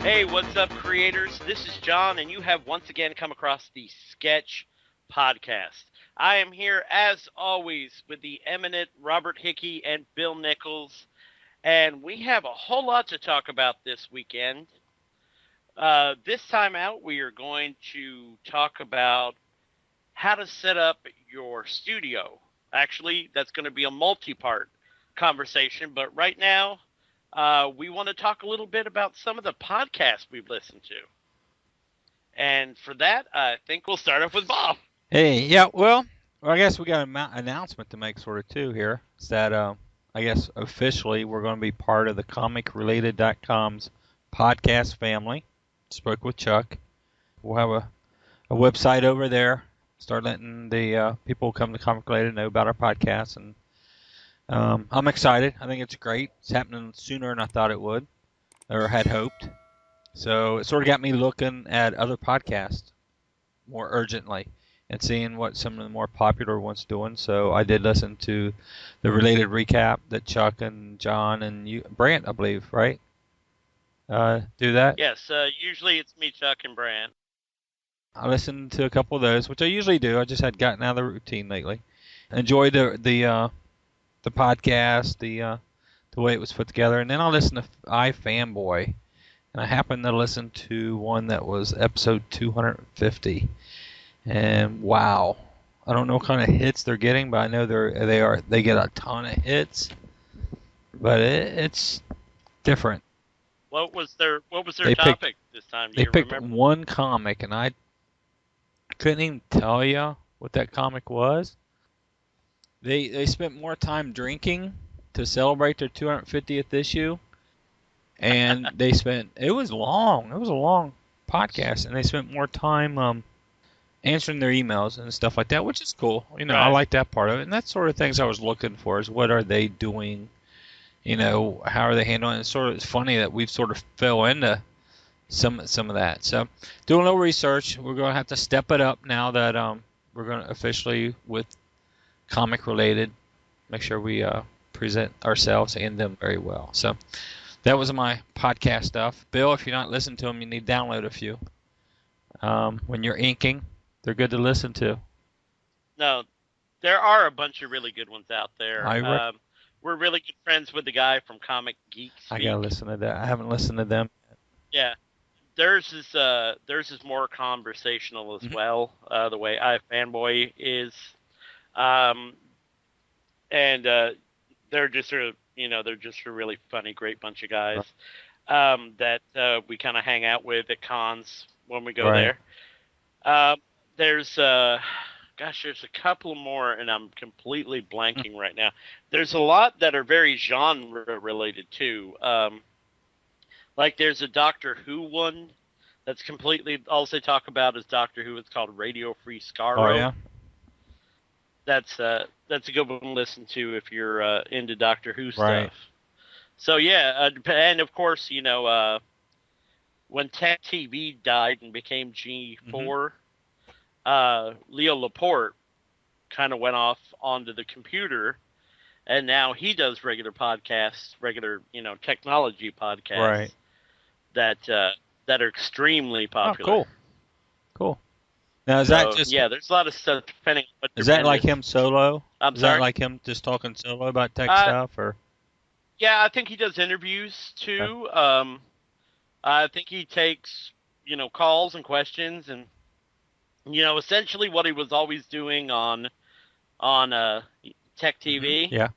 Hey, what's up, creators? This is John, and you have once again come across the Sketch Podcast. I am here, as always, with the eminent Robert Hickey and Bill Nichols, and we have a whole lot to talk about this weekend. This time out, we are going to talk about how to set up your studio. Actually, that's going to be a multi-part conversation, but right now, we want to talk a little bit about some of the podcasts we've listened to. And for that, I think we'll start off with Bob. Hey, yeah, well, I guess we got an announcement to make sort of too here. Is that I guess officially we're going to be part of the comicrelated.com's podcast family. Spoke with Chuck. We'll have a website over there. Start letting the people who come to Comic Related know about our podcast, and I'm excited. I think it's great. It's happening sooner than I thought it would, or had hoped. So it sort of got me looking at other podcasts more urgently and seeing what some of the more popular ones doing. So I did listen to the Related recap that Chuck and John and Brant, I believe, right? Do that? Yes, usually it's me, Chuck, and Brant. I listened to a couple of those, which I usually do. I just had gotten out of the routine lately. Enjoyed the podcast, the way it was put together, and then I listened to iFanboy, and I happened to listen to one that was episode 250, and wow, I don't know what kind of hits they're getting, but I know they get a ton of hits, but it's different. What was their topic this time? They picked one comic, and I couldn't even tell you what that comic was. They spent more time drinking to celebrate their 250th issue, and it was long. It was a long podcast, and they spent more time answering their emails and stuff like that, which is cool. Right. I like that part of it, and that's sort of things I was looking for. Is what are they doing? How are they handling it? It's funny that we've sort of fell into some of that. So doing a little research. We're going to have to step it up now that we're going to officially with Comic Related make sure we present ourselves and them very well. So that was my podcast stuff. Bill, if you're not listening to them, you need to download a few. When you're inking, they're good to listen to. No, there are a bunch of really good ones out there. We're really good friends with the guy from Comic Geek Speak. I gotta listen to that. I haven't listened to them. Yeah, theirs is more conversational as well. The way iFanboy is, and they're just a really funny, great bunch of guys that we kind of hang out with at cons when we go there. There's a couple more, and I'm completely blanking right now. There's a lot that are very genre related too. Like there's a Doctor Who one that's completely all they talk about is Doctor Who. It's called Radio Free Skaro. Oh yeah. That's a good one to listen to if you're into Doctor Who stuff. Right. So yeah, and of course when Tech TV died and became G4, Leo Laporte kind of went off onto the computer, and now he does regular technology podcasts that are extremely popular. Oh, cool. Now, that just... Yeah, there's a lot of stuff depending on what... Is that like him solo? Is that like him just talking solo about tech stuff? Or? Yeah, I think he does interviews, too. Okay. I think he takes, calls and questions, and, essentially what he was always doing on Tech TV. Yeah.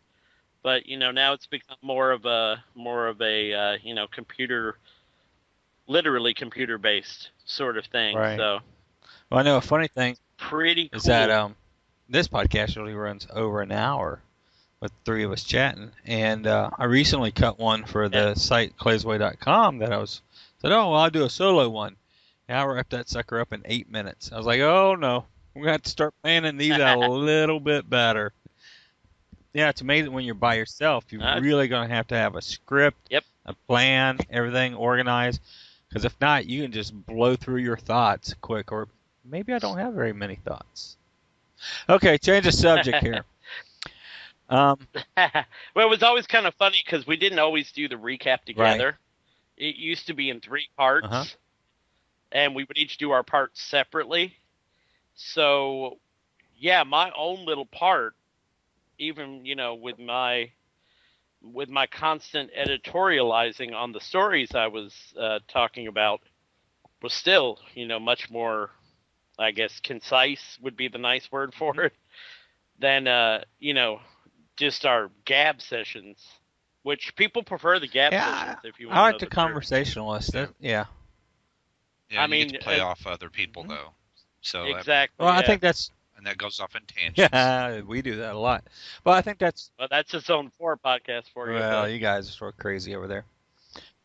But, now it's become more of a computer-based sort of thing. Right. So... Well, I know a funny thing pretty cool. is that this podcast really runs over an hour with three of us chatting. And I recently cut one for the site claysway.com that I said, I'll do a solo one. And I wrapped that sucker up in 8 minutes. I was like, oh, no. We're going to have to start planning these out a little bit better. Yeah, it's amazing when you're by yourself. You're really going to have a script, a plan, everything organized. Because if not, you can just blow through your thoughts quick. Or maybe I don't have very many thoughts. Okay, change the subject here. Well, it was always kind of funny because we didn't always do the recap together. Right. it used to be in 3 parts, Uh-huh. and we would each do our parts separately. So, yeah, my own little part, even with my constant editorializing on the stories I was talking about, was still much more, I guess, concise would be the nice word for it than just our gab sessions, which people prefer the gab Yeah, sessions if you I want to like know the the truth. conversationalist. Yeah. Yeah. Yeah, I and you get mean, to play off other people, Mhm. though. So exactly, Well, I yeah. think that's and that goes off in tangents. yeah, we do that a lot. But I think that's Well, that's its own 4 podcast for you, well, but you guys are sort of crazy over there.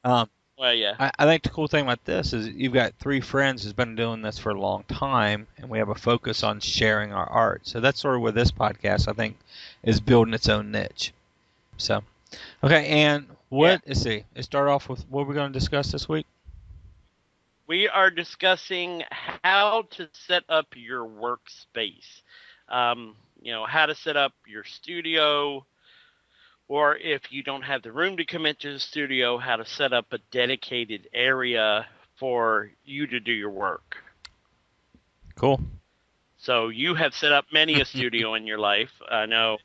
Um, well, yeah. I think the cool thing about this is you've got 3 friends who's been doing this for a long time, and we have a focus on sharing our art. So that's sort of where this podcast, I think, is building its own niche. So, okay, and Yeah. let's see. Let's start off with what we're going to discuss this week. We are discussing how to set up your workspace. How to set up your studio, or if you don't have the room to commit to the studio, how to set up a dedicated area for you to do your work. Cool. So you have set up many a studio in your life. I know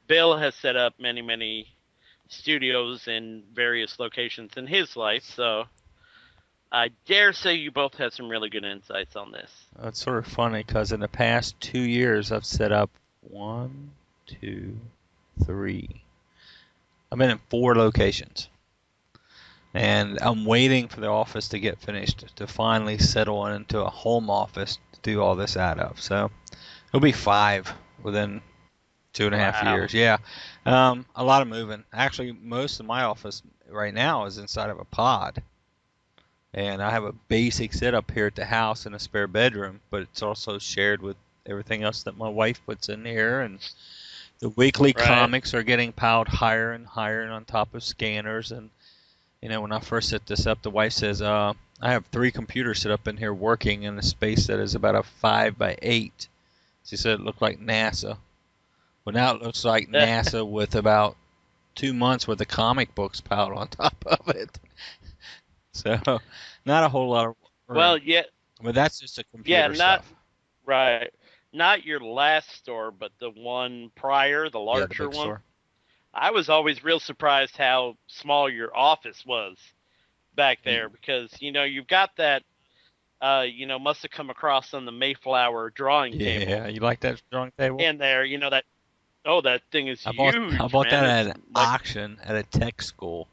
Bill has set up many, many studios in various locations in his life. So I dare say you both have some really good insights on this. It's sort of funny because in the past 2 years, I've set up 1, 2, 3. I've been in 4 locations. And I'm waiting for the office to get finished to finally settle into a home office to do all this out of. So it'll be 5 within 2.5 Wow. years. Yeah. A lot of moving. Actually, most of my office right now is inside of a pod. And I have a basic setup here at the house in a spare bedroom, but it's also shared with everything else that my wife puts in here. And the weekly Right. comics are getting piled higher and higher and on top of scanners. And, when I first set this up, the wife says, I have 3 computers set up in here working in a space that is about a 5 by 8. She said it looked like NASA. Well, now it looks like NASA with about 2 months worth of comic books piled on top of it. So, not a whole lot of room. Well, yeah, But that's just the computer not stuff. right. Not your last store, but the one prior, the Yeah, the larger big one. store. I was always real surprised how small your office was back there because you've got that must have come across on the Mayflower drawing table Yeah, you like that drawing table? in there, that thing is I huge, bought man. that at It's an like auction at a tech school.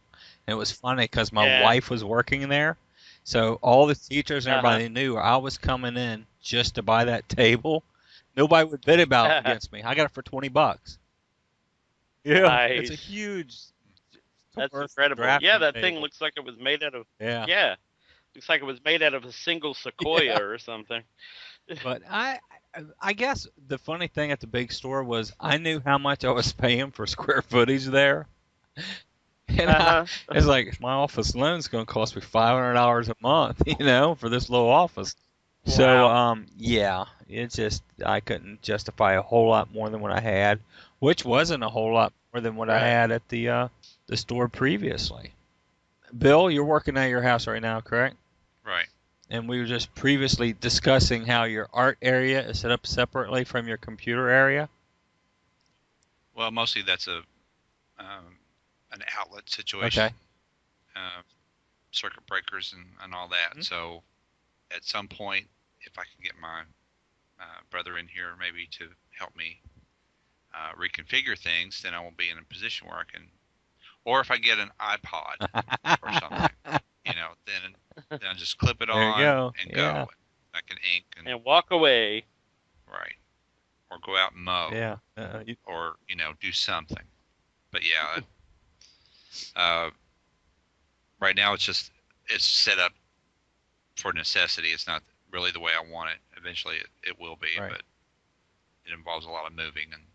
And it was funny because my yeah. wife was working there. So all the teachers and Uh-huh. everybody knew I was coming in just to buy that table. Nobody would bid about against me. I got it for $20. Yeah, it's a Nice. huge That's commercial incredible. Yeah, drafting that thing table. looks like it was made out of Yeah. looks like it was made out of a single sequoia or something. But I guess the funny thing at the big store was I knew how much I was paying for square footage there. And Uh-huh. it's like my office loan's going to cost me $500 a month, for this little office. So Wow. yeah, it's just I couldn't justify a whole lot more than what I had, which wasn't a whole lot more than what I Right. had at the store previously. Bill, you're working at your house right now, correct? Right. And we were just previously discussing how your art area is set up separately from your computer area. Well, mostly that's an outlet situation. Okay. Circuit breakers and all that. Mhm. So at some point, if I can get my brother in here maybe to help me reconfigure things, then I will be in a position where I can, or if I get an iPod or something, then I just clip it There you on go. and Yeah. go. I can ink And walk away. right, or go out and mow, Yeah. or do something. But yeah, right now it's set up for necessity. It's not really the way I want it. Eventually, it will be, Right. but it involves a lot of moving and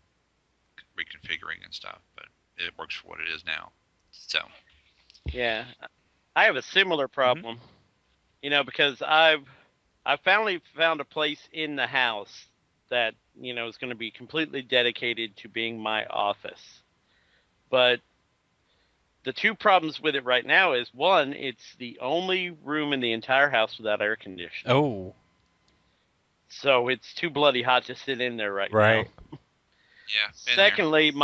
reconfiguring and stuff. But it works for what it is now. So Yeah. I have a similar problem. Because I finally found a place in the house that, is going to be completely dedicated to being my office. But The two problems with it right now is, one, it's the only room in the entire house without air conditioning. Oh, So it's too bloody hot to sit in there right now. right. Yeah. Been there. Secondly,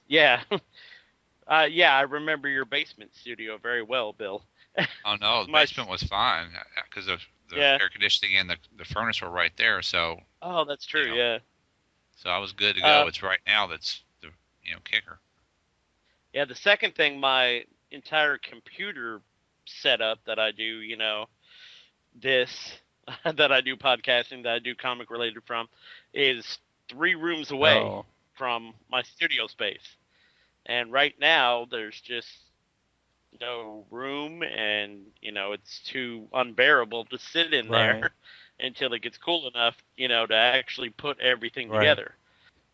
yeah, yeah, I remember your basement studio very well, Bill. Oh no, the My- basement was fine because of the Yeah. air conditioning and the furnace were right there. So Oh, that's true. know, Yeah. I was good to go. Uh, It's right now that's the kicker. Yeah. The second thing, my entire computer setup that I do, this that I do podcasting, that I do comic related from, is 3 rooms away Oh, from my studio space. And right now, there's just no room, and it's too unbearable to sit in right. there until it gets cool enough, to actually put everything Right. together.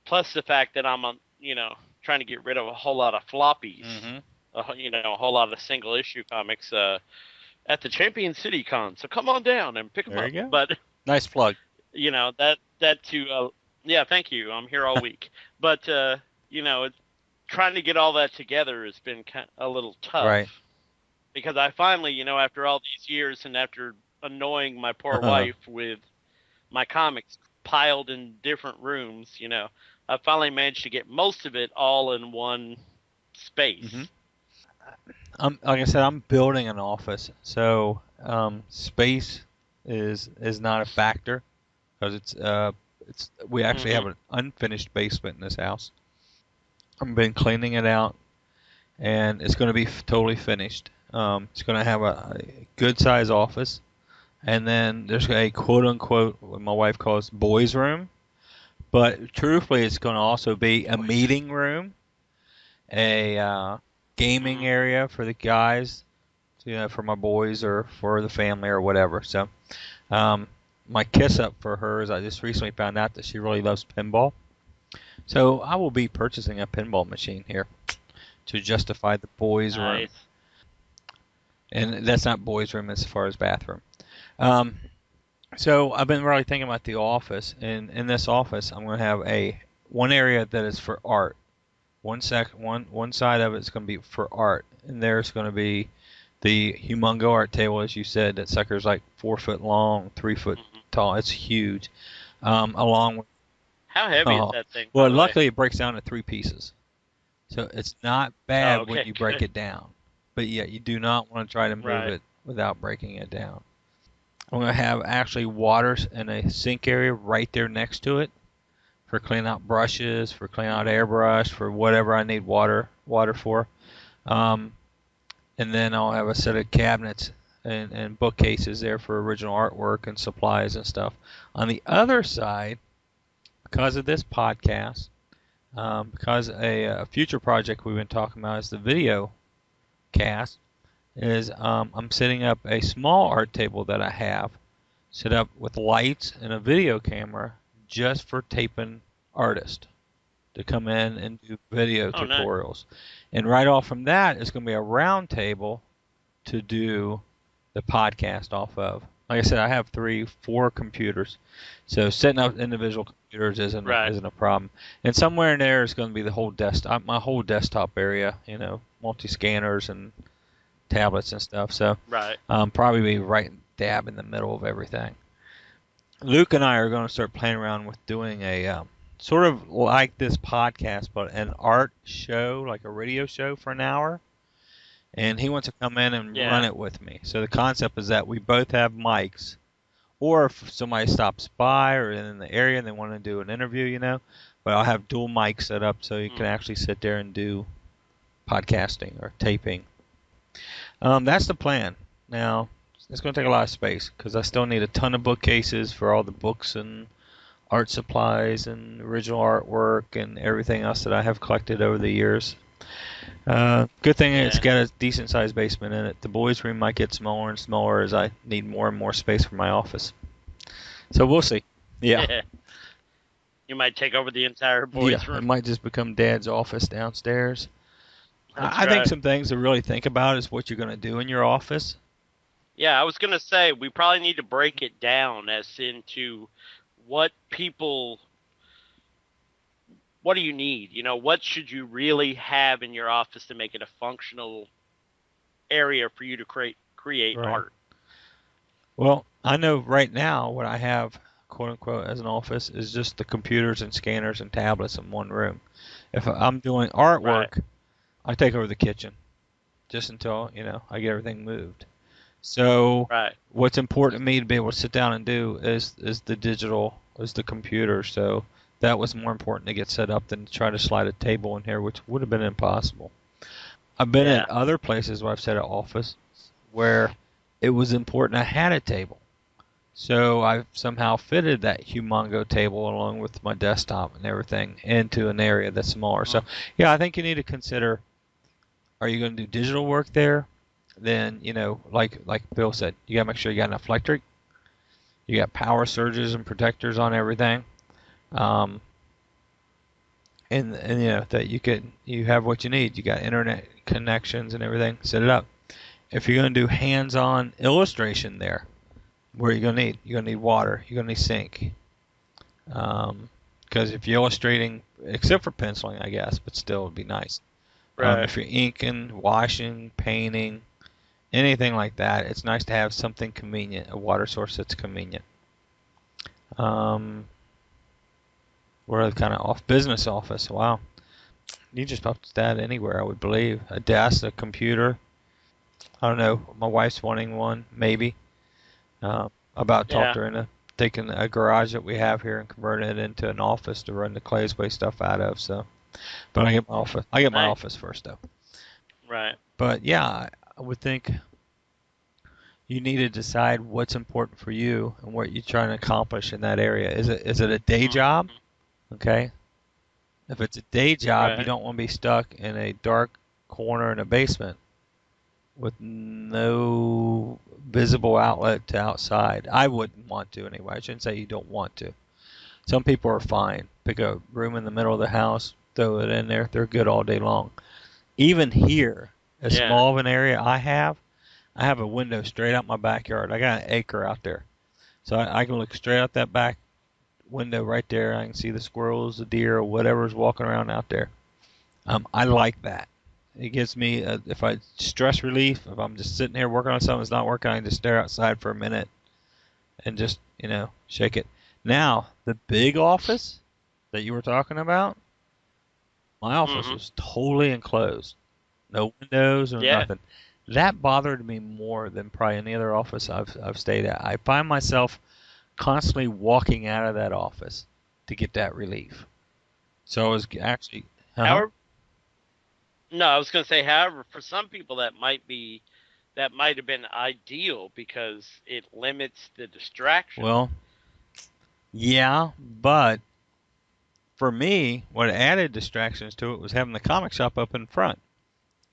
Plus the fact that I'm on, trying to get rid of a whole lot of floppies, Mm-hmm. a whole lot of single issue comics at the Champion City Con. So come on down and pick them There up. you go. But Nice plug. that too. Yeah, thank you. I'm here all week. But it's trying to get all that together has been a little tough. Right. Because I finally, after all these years and after annoying my poor wife with my comics piled in different rooms, I finally managed to get most of it all in one space. Mm-hmm. Like I said, I'm building an office, so space is not a factor because we actually have an unfinished basement in this house. I've been cleaning it out, and it's going to be totally finished. It's going to have a good size office, and then there's a quote unquote what my wife calls boys' room, but truthfully, it's going to also be a meeting room, a gaming area for the guys, for my boys or for the family or whatever. So, my kiss up for her is I just recently found out that she really loves pinball. So I will be purchasing a pinball machine here to justify the boys' room. And that's not boys' room as far as bathroom. So I've been really thinking about the office, and in this office, I'm going to have one area that is for art. One side of it's going to be for art, and there's going to be the humongo art table, as you said. That sucker's like 4 foot long, 3 foot tall. It's huge. Along with how heavy is that thing? Well, luckily it breaks down to 3 pieces, so it's not bad when you break it down. But yeah, you do not want to try to move it without breaking it down. I'm going to have actually water in a sink area right there next to it for cleaning out brushes, for cleaning out airbrush, for whatever I need water for. And then I'll have a set of cabinets and bookcases there for original artwork and supplies and stuff. On the other side, because of this podcast, because a future project we've been talking about is the video cast, is I'm setting up a small art table that I have set up with lights and a video camera just for taping artists to come in and do video tutorials. Nice. And right off from that is going to be a round table to do the podcast off of. Like I said, I have 4 computers, so setting up individual computers isn't a problem. And somewhere in there is going to be the whole desktop, my whole desktop area, multi-scanners and tablets and stuff. So probably be right dab in the middle of everything. Luke and I are going to start playing around with doing a sort of like this podcast, but an art show, like a radio show for an hour. And he wants to come in and run it with me. So the concept is that we both have mics, or if somebody stops by or in the area and they want to do an interview, but I'll have dual mics set up so you can actually sit there and do podcasting or taping. That's the plan. Now, it's going to take a lot of space because I still need a ton of bookcases for all the books and art supplies and original artwork and everything else that I have collected over the years. Good thing it's got a decent-sized basement in it. The boys' room might get smaller and smaller as I need more and more space for my office. So we'll see. Yeah. You might take over the entire boys' room. It might just become Dad's office downstairs. I think some things to really think about is what you're going to do in your office. Yeah, I was going to say we probably need to break it down as into what do you need? What should you really have in your office to make it a functional area for you to create Right. art. Well, I know right now what I have, quote unquote, as an office is just the computers and scanners and tablets in one room. If I'm doing Right. artwork, I take over the kitchen just until, I get everything moved. So Right. what's important to me to be able to sit down and do is the digital, is the computer. So that was more important to get set up than to try to slide a table in here, which would have been impossible. I've been Yeah. at other places where I've set an office where it was important I had a table. So I've somehow fitted that humongo table along with my desktop and everything into an area that's smaller. So yeah, I think you need to consider, are you going to do digital work there? Then, like Bill said, you got to make sure you got enough electric, you got power surges and protectors on everything. Um, and that you have what you need. You got internet connections and everything. Set it up. If you're going to do hands-on illustration there, what are you going to need? You're going to need water. You're going to need sink. Because if you're illustrating, except for penciling, I guess, but still it would be nice. Right. If you're inking, washing, painting, anything like that, it's nice to have something convenient, a water source that's convenient. What are the kind of business office? Wow. You just put that anywhere, I would believe. A desk, a computer. I don't know. My wife's wanting one, maybe. About talked Yeah. her into taking a garage that we have here and converting it into an office to run the Claysway stuff out of. So, but I get my office. I get my Nice. office first though. Right. But yeah, I would think you need to decide what's important for you and what you're trying to accomplish in that area. Is it a day job? Okay. If it's a day job, you Right. don't want to be stuck in a dark corner in a basement with no visible outlet to outside. I wouldn't want to anyway. I shouldn't say you don't want to. Some people are fine. Pick a room in the middle of the house, throw it in there. They're good all day long. Even here, as Yeah. small of an area I have a window straight out my backyard. I got an acre out there. So I can look straight out that back window right there. I can see the squirrels, the deer, or whatever's walking around out there. I like that. It gives me, if I stress relief, if I'm just sitting here working on something that's not working, I can just stare outside for a minute and just, shake it. Now, the big office that you were talking about, my office Mhm. was totally enclosed. No windows or Yeah. nothing. That bothered me more than probably any other office I've stayed at. I find myself constantly walking out of that office to get that relief. So I was actually, However, no, I was going to say, however, for some people that might have been ideal because it limits the distraction. well, yeah, but for me, what added distractions to it was having the comic shop up in front.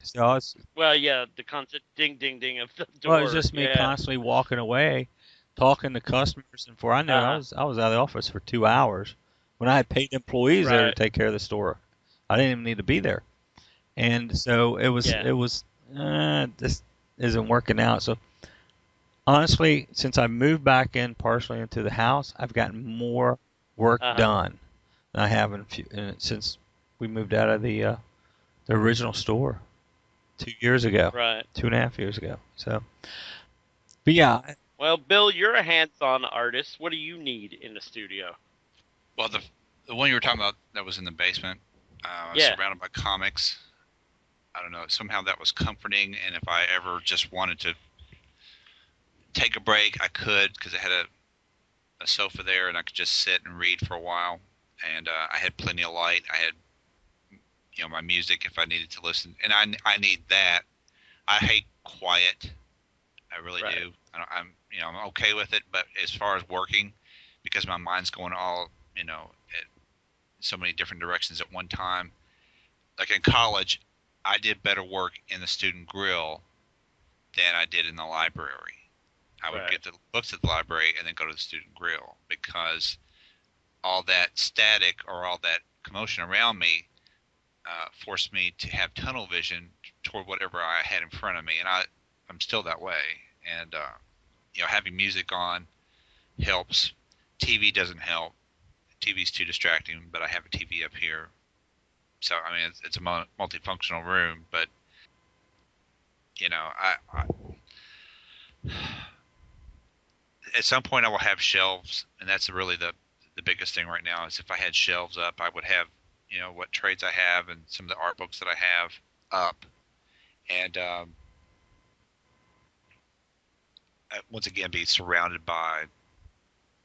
So Well, yeah, the constant ding, ding, ding of the well, it was door. just me Yeah. constantly walking away, talking to customers, and before I knew it, Uh-huh. I was out of the office for 2 hours when I had paid employees there to Right. take care of the store. I didn't even need to be there, and so it was Yeah. it was this isn't working out. So honestly, since I moved back in partially into the house, I've gotten more work Uh-huh. done than I have since we moved out of the original store 2 years ago, Right. 2.5 years ago. So, but yeah, Well, Bill, you're a hands-on artist. What do you need in the studio? Well, the one you were talking about that was in the basement, Yeah. surrounded by comics. I don't know. Somehow that was comforting, and if I ever just wanted to take a break, I could because I had a sofa there, and I could just sit and read for a while. And I had plenty of light. I had my music if I needed to listen, and I need that. I hate quiet. I really Right. do. I'm okay with it, but as far as working, because my mind's going all at so many different directions at one time. Like in college, I did better work in the student grill than I did in the library. I would Right. get the books at the library and then go to the student grill because all that static or all that commotion around me forced me to have tunnel vision toward whatever I had in front of me, and I'm still that way. And having music on helps. TV doesn't help. TV's too distracting, but I have a TV up here, so I mean it's a multifunctional room. But you know, at some point I will have shelves, and that's really the biggest thing right now. Is if I had shelves up, I would have, you know, what trades I have and some of the art books that I have up, and once again be surrounded by,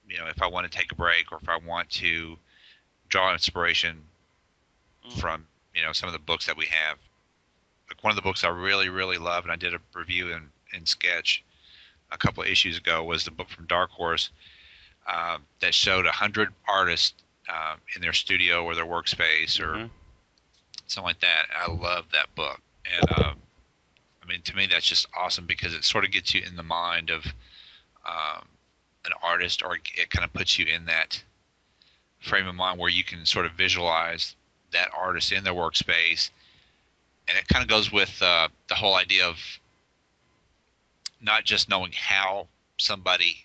you know, if I want to take a break or if I want to draw inspiration from, you know, some of the books that we have. Like one of the books I really, really love, and I did a review in Sketch a couple of issues ago, was the book from Dark Horse that showed 100 artists in their studio or their workspace or something like that. I love that book, and I mean, to me, that's just awesome because it sort of gets you in the mind of an artist, or it kind of puts you in that frame of mind where you can sort of visualize that artist in their workspace. And it kind of goes with the whole idea of not just knowing how somebody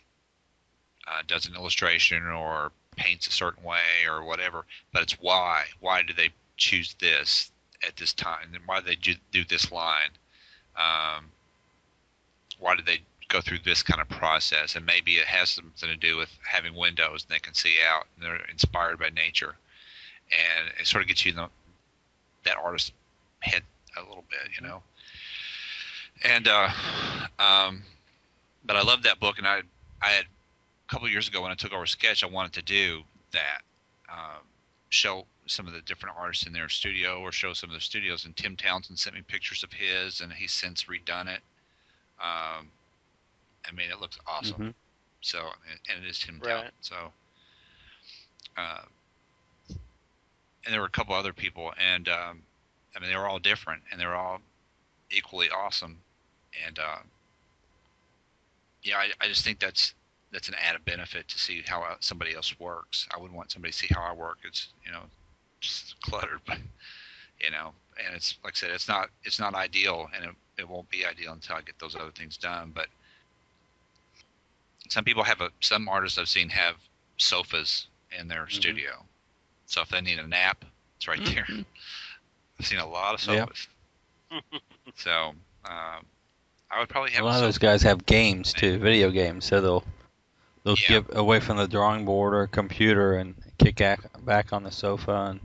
does an illustration or paints a certain way or whatever, but it's why. Why do they choose this at this time? And why do they do this line? Why do they go through this kind of process? And maybe it has something to do with having windows and they can see out and they're inspired by nature. And it sort of gets you in that artist's head a little bit, you know. And but I love that book, and I had a couple of years ago when I took over Sketch, I wanted to do that, show some of the different artists in their studio or show some of the studios. And Tim Townsend sent me pictures of his, and he's since redone it. I mean, it looks awesome. So, and it is Tim Townsend. So, and there were a couple other people, and I mean, they were all different, and they were all equally awesome. And yeah, I just think that's an added benefit to see how somebody else works. I wouldn't want somebody to see how I work. It's, you know, just cluttered, but you know, and it's like I said, it's not ideal, and it won't be ideal until I get those other things done. But some people some artists I've seen have sofas in their studio, so if they need a nap, it's right there. I've seen a lot of sofas. Yep. So I would probably have a lot of those guys have games too, video games, so they'll get away from the drawing board or computer and kick back on the sofa and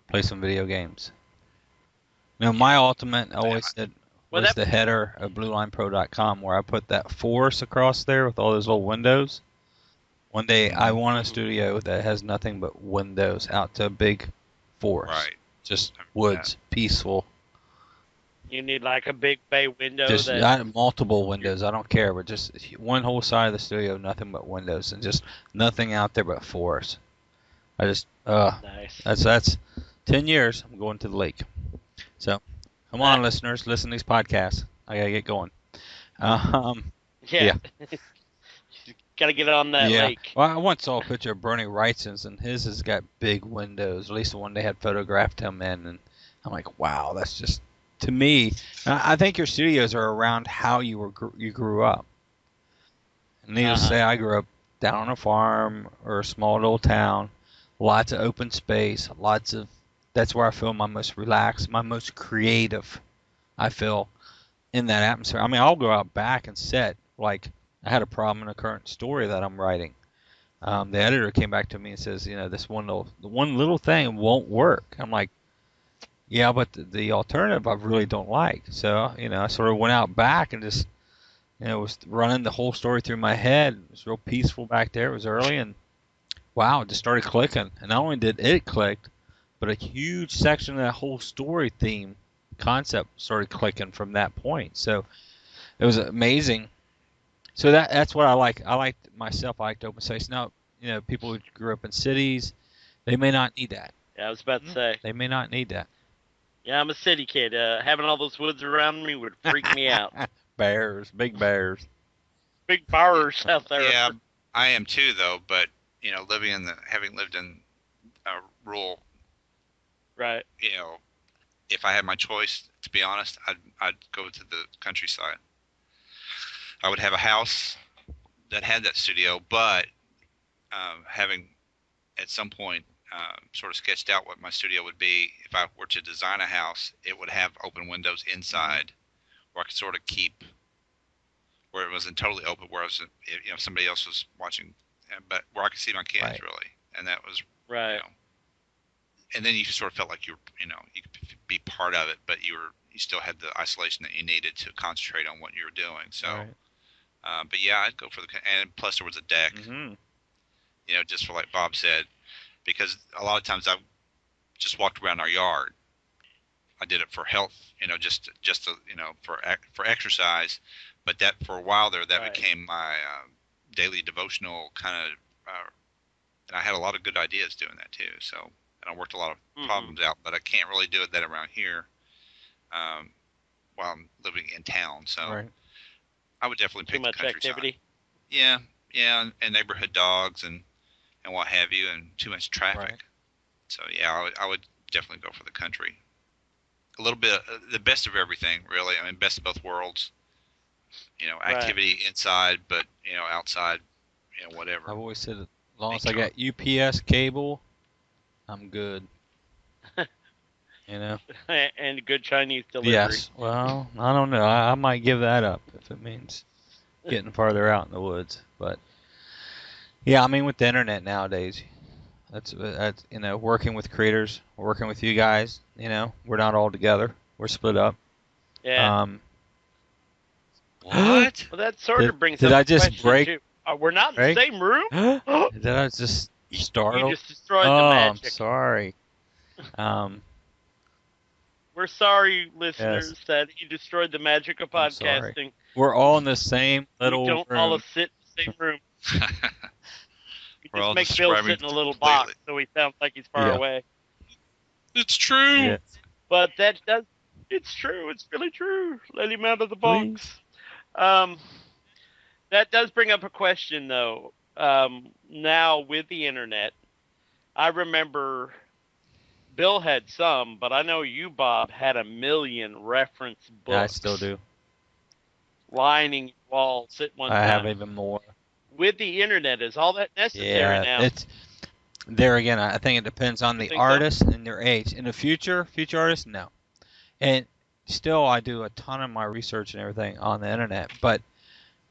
play some video games. You know, my ultimate always was the header of BlueLinePro.com, where I put that force across there with all those little windows. One day I want a studio that has nothing but windows out to a big forest. Right. Just woods, peaceful. You need like a big bay window. Just multiple windows. I don't care, but just one whole side of the studio, nothing but windows, and just nothing out there but forest. I just nice. That's 10 years. I'm going to the lake. So come on, listeners, listen to these podcasts. I gotta get going. Yeah. Gotta get on that lake. Well, I once saw a picture of Bernie Wrightson's, and his has got big windows. At least the one they had photographed him in, and I'm like, wow, that's just. To me, I think your studios are around how you grew up. And needless to say, I grew up down on a farm or a small little town, lots of open space, that's where I feel my most relaxed, my most creative. I feel in that atmosphere. I mean, I'll go out back and set, like I had a problem in a current story that I'm writing. The editor came back to me and says, you know, this one little thing won't work. I'm like, yeah, but the alternative I really don't like. So, you know, I sort of went out back and just, you know, was running the whole story through my head. It was real peaceful back there. It was early, and wow, it just started clicking. And not only did it click, but a huge section of that whole story theme concept started clicking from that point. So it was amazing. So that's what I like. I liked open space. Now, you know, people who grew up in cities, they may not need that. Yeah, I was about to say. They may not need that. Yeah, I'm a city kid. Having all those woods around me would freak me out. Bears, big bears. Big bears out there. Yeah, I am too, though. But you know, having lived in rural, right? You know, if I had my choice, to be honest, I'd go to the countryside. I would have a house that had that studio, but having at some point sort of sketched out what my studio would be if I were to design a house, it would have open windows inside where I could sort of keep, where it wasn't totally open, where I was, somebody else was watching, but where I could see my kids Right. really, and that was Right. And then you sort of felt like you could be part of it, but you still had the isolation that you needed to concentrate on what you were doing. So, Right. but yeah, I'd go for and plus there was a deck, just for like Bob said, because a lot of times I just walked around our yard. I did it for health, just to, for exercise, but that for a while there, that Right. became my daily devotional kind of, and I had a lot of good ideas doing that too. So, and I worked a lot of problems out, but I can't really do that around here while I'm living in town. So, Right. I would definitely pick Too much the countryside. activity. Yeah, and neighborhood dogs and what have you, and too much traffic. Right. So yeah, I would definitely go for the country. A little bit, the best of everything, really. I mean, best of both worlds. Activity inside, but outside, whatever. I've always said, as long as I got UPS cable, I'm good. And good Chinese delivery. Yes. Well, I don't know. I might give that up if it means getting farther out in the woods. But yeah, I mean, with the internet nowadays, that's working with creators, working with you guys. We're not all together. We're split up. Yeah. What? Well, that sort of brings did up I just question break? too. We're not in the same room. Did I just startle? You just destroyed the magic. I'm sorry. We're sorry, listeners, that you destroyed the magic of podcasting. We're all in the same little we don't room. all sit in the same room. We're all make Bill sit in a little box so he sounds like he's far away. It's true. Yeah. But it's true. It's really true. Let him out of the box. That does bring up a question, though. Now, with the internet, I remember Bill had some, but I know you, Bob, had 1 million reference books. Yeah, I still do. Lining walls at one time. I have even more. With the internet, is all that necessary now? It's there again. I think it depends on the artist and their age. In the future artists, no. And still, I do a ton of my research and everything on the internet. But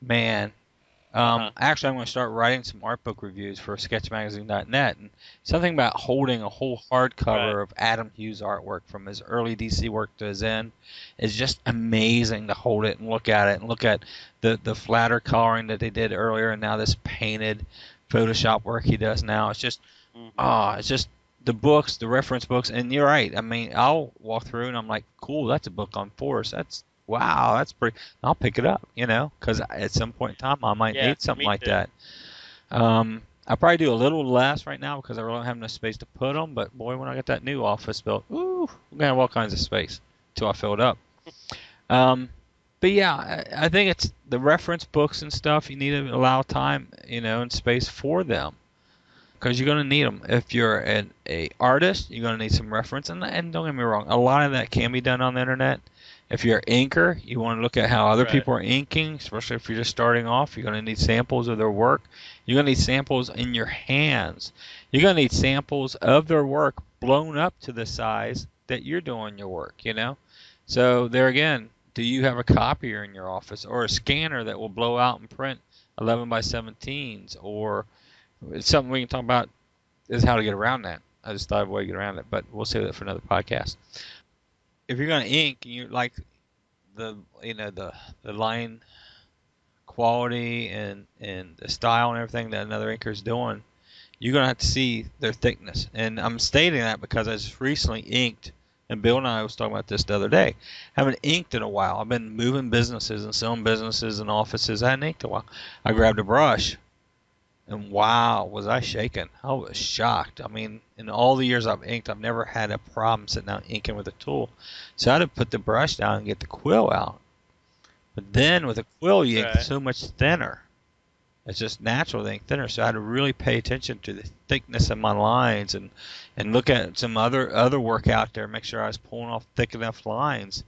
man, actually, I'm going to start writing some art book reviews for sketchmagazine.net. And something about holding a whole hardcover of Adam Hughes artwork from his early DC work to his end is just amazing to hold it and look at it and look at the flatter coloring that they did earlier and now this painted Photoshop work he does now. It's just, it's just the books, the reference books. And you're right. I mean, I'll walk through and I'm like, cool, that's a book on force. Wow, that's pretty. I'll pick it up, because at some point in time I might need something like that. I probably do a little less right now because I really don't have enough space to put them. But boy, when I get that new office built, I'm gonna have all kinds of space till I fill it up. But yeah, I think it's the reference books and stuff. You need to allow time, and space for them because you're gonna need them. If you're an artist, you're gonna need some reference. And don't get me wrong, a lot of that can be done on the internet. If you're an inker, you want to look at how other people are inking, especially if you're just starting off. You're going to need samples of their work. You're going to need samples in your hands. You're going to need samples of their work blown up to the size that you're doing your work, So there again, do you have a copier in your office or a scanner that will blow out and print 11 by 17s? Or it's something we can talk about is how to get around that. I just thought of a way to get around it, but we'll save that for another podcast. If you're going to ink and you like the line quality and the style and everything that another inker is doing, you're going to have to see their thickness. And I'm stating that because I just recently inked, and Bill and I was talking about this the other day. I haven't inked in a while. I've been moving businesses and selling businesses and offices. I hadn't inked in a while. I grabbed a brush, and wow, was I shaken. I was shocked. I mean, in all the years I've inked, I've never had a problem sitting down inking with a tool. So I had to put the brush down and get the quill out. But then with a quill, you ink so much thinner. It's just natural to ink thinner. So I had to really pay attention to the thickness of my lines and look at some other work out there, make sure I was pulling off thick enough lines.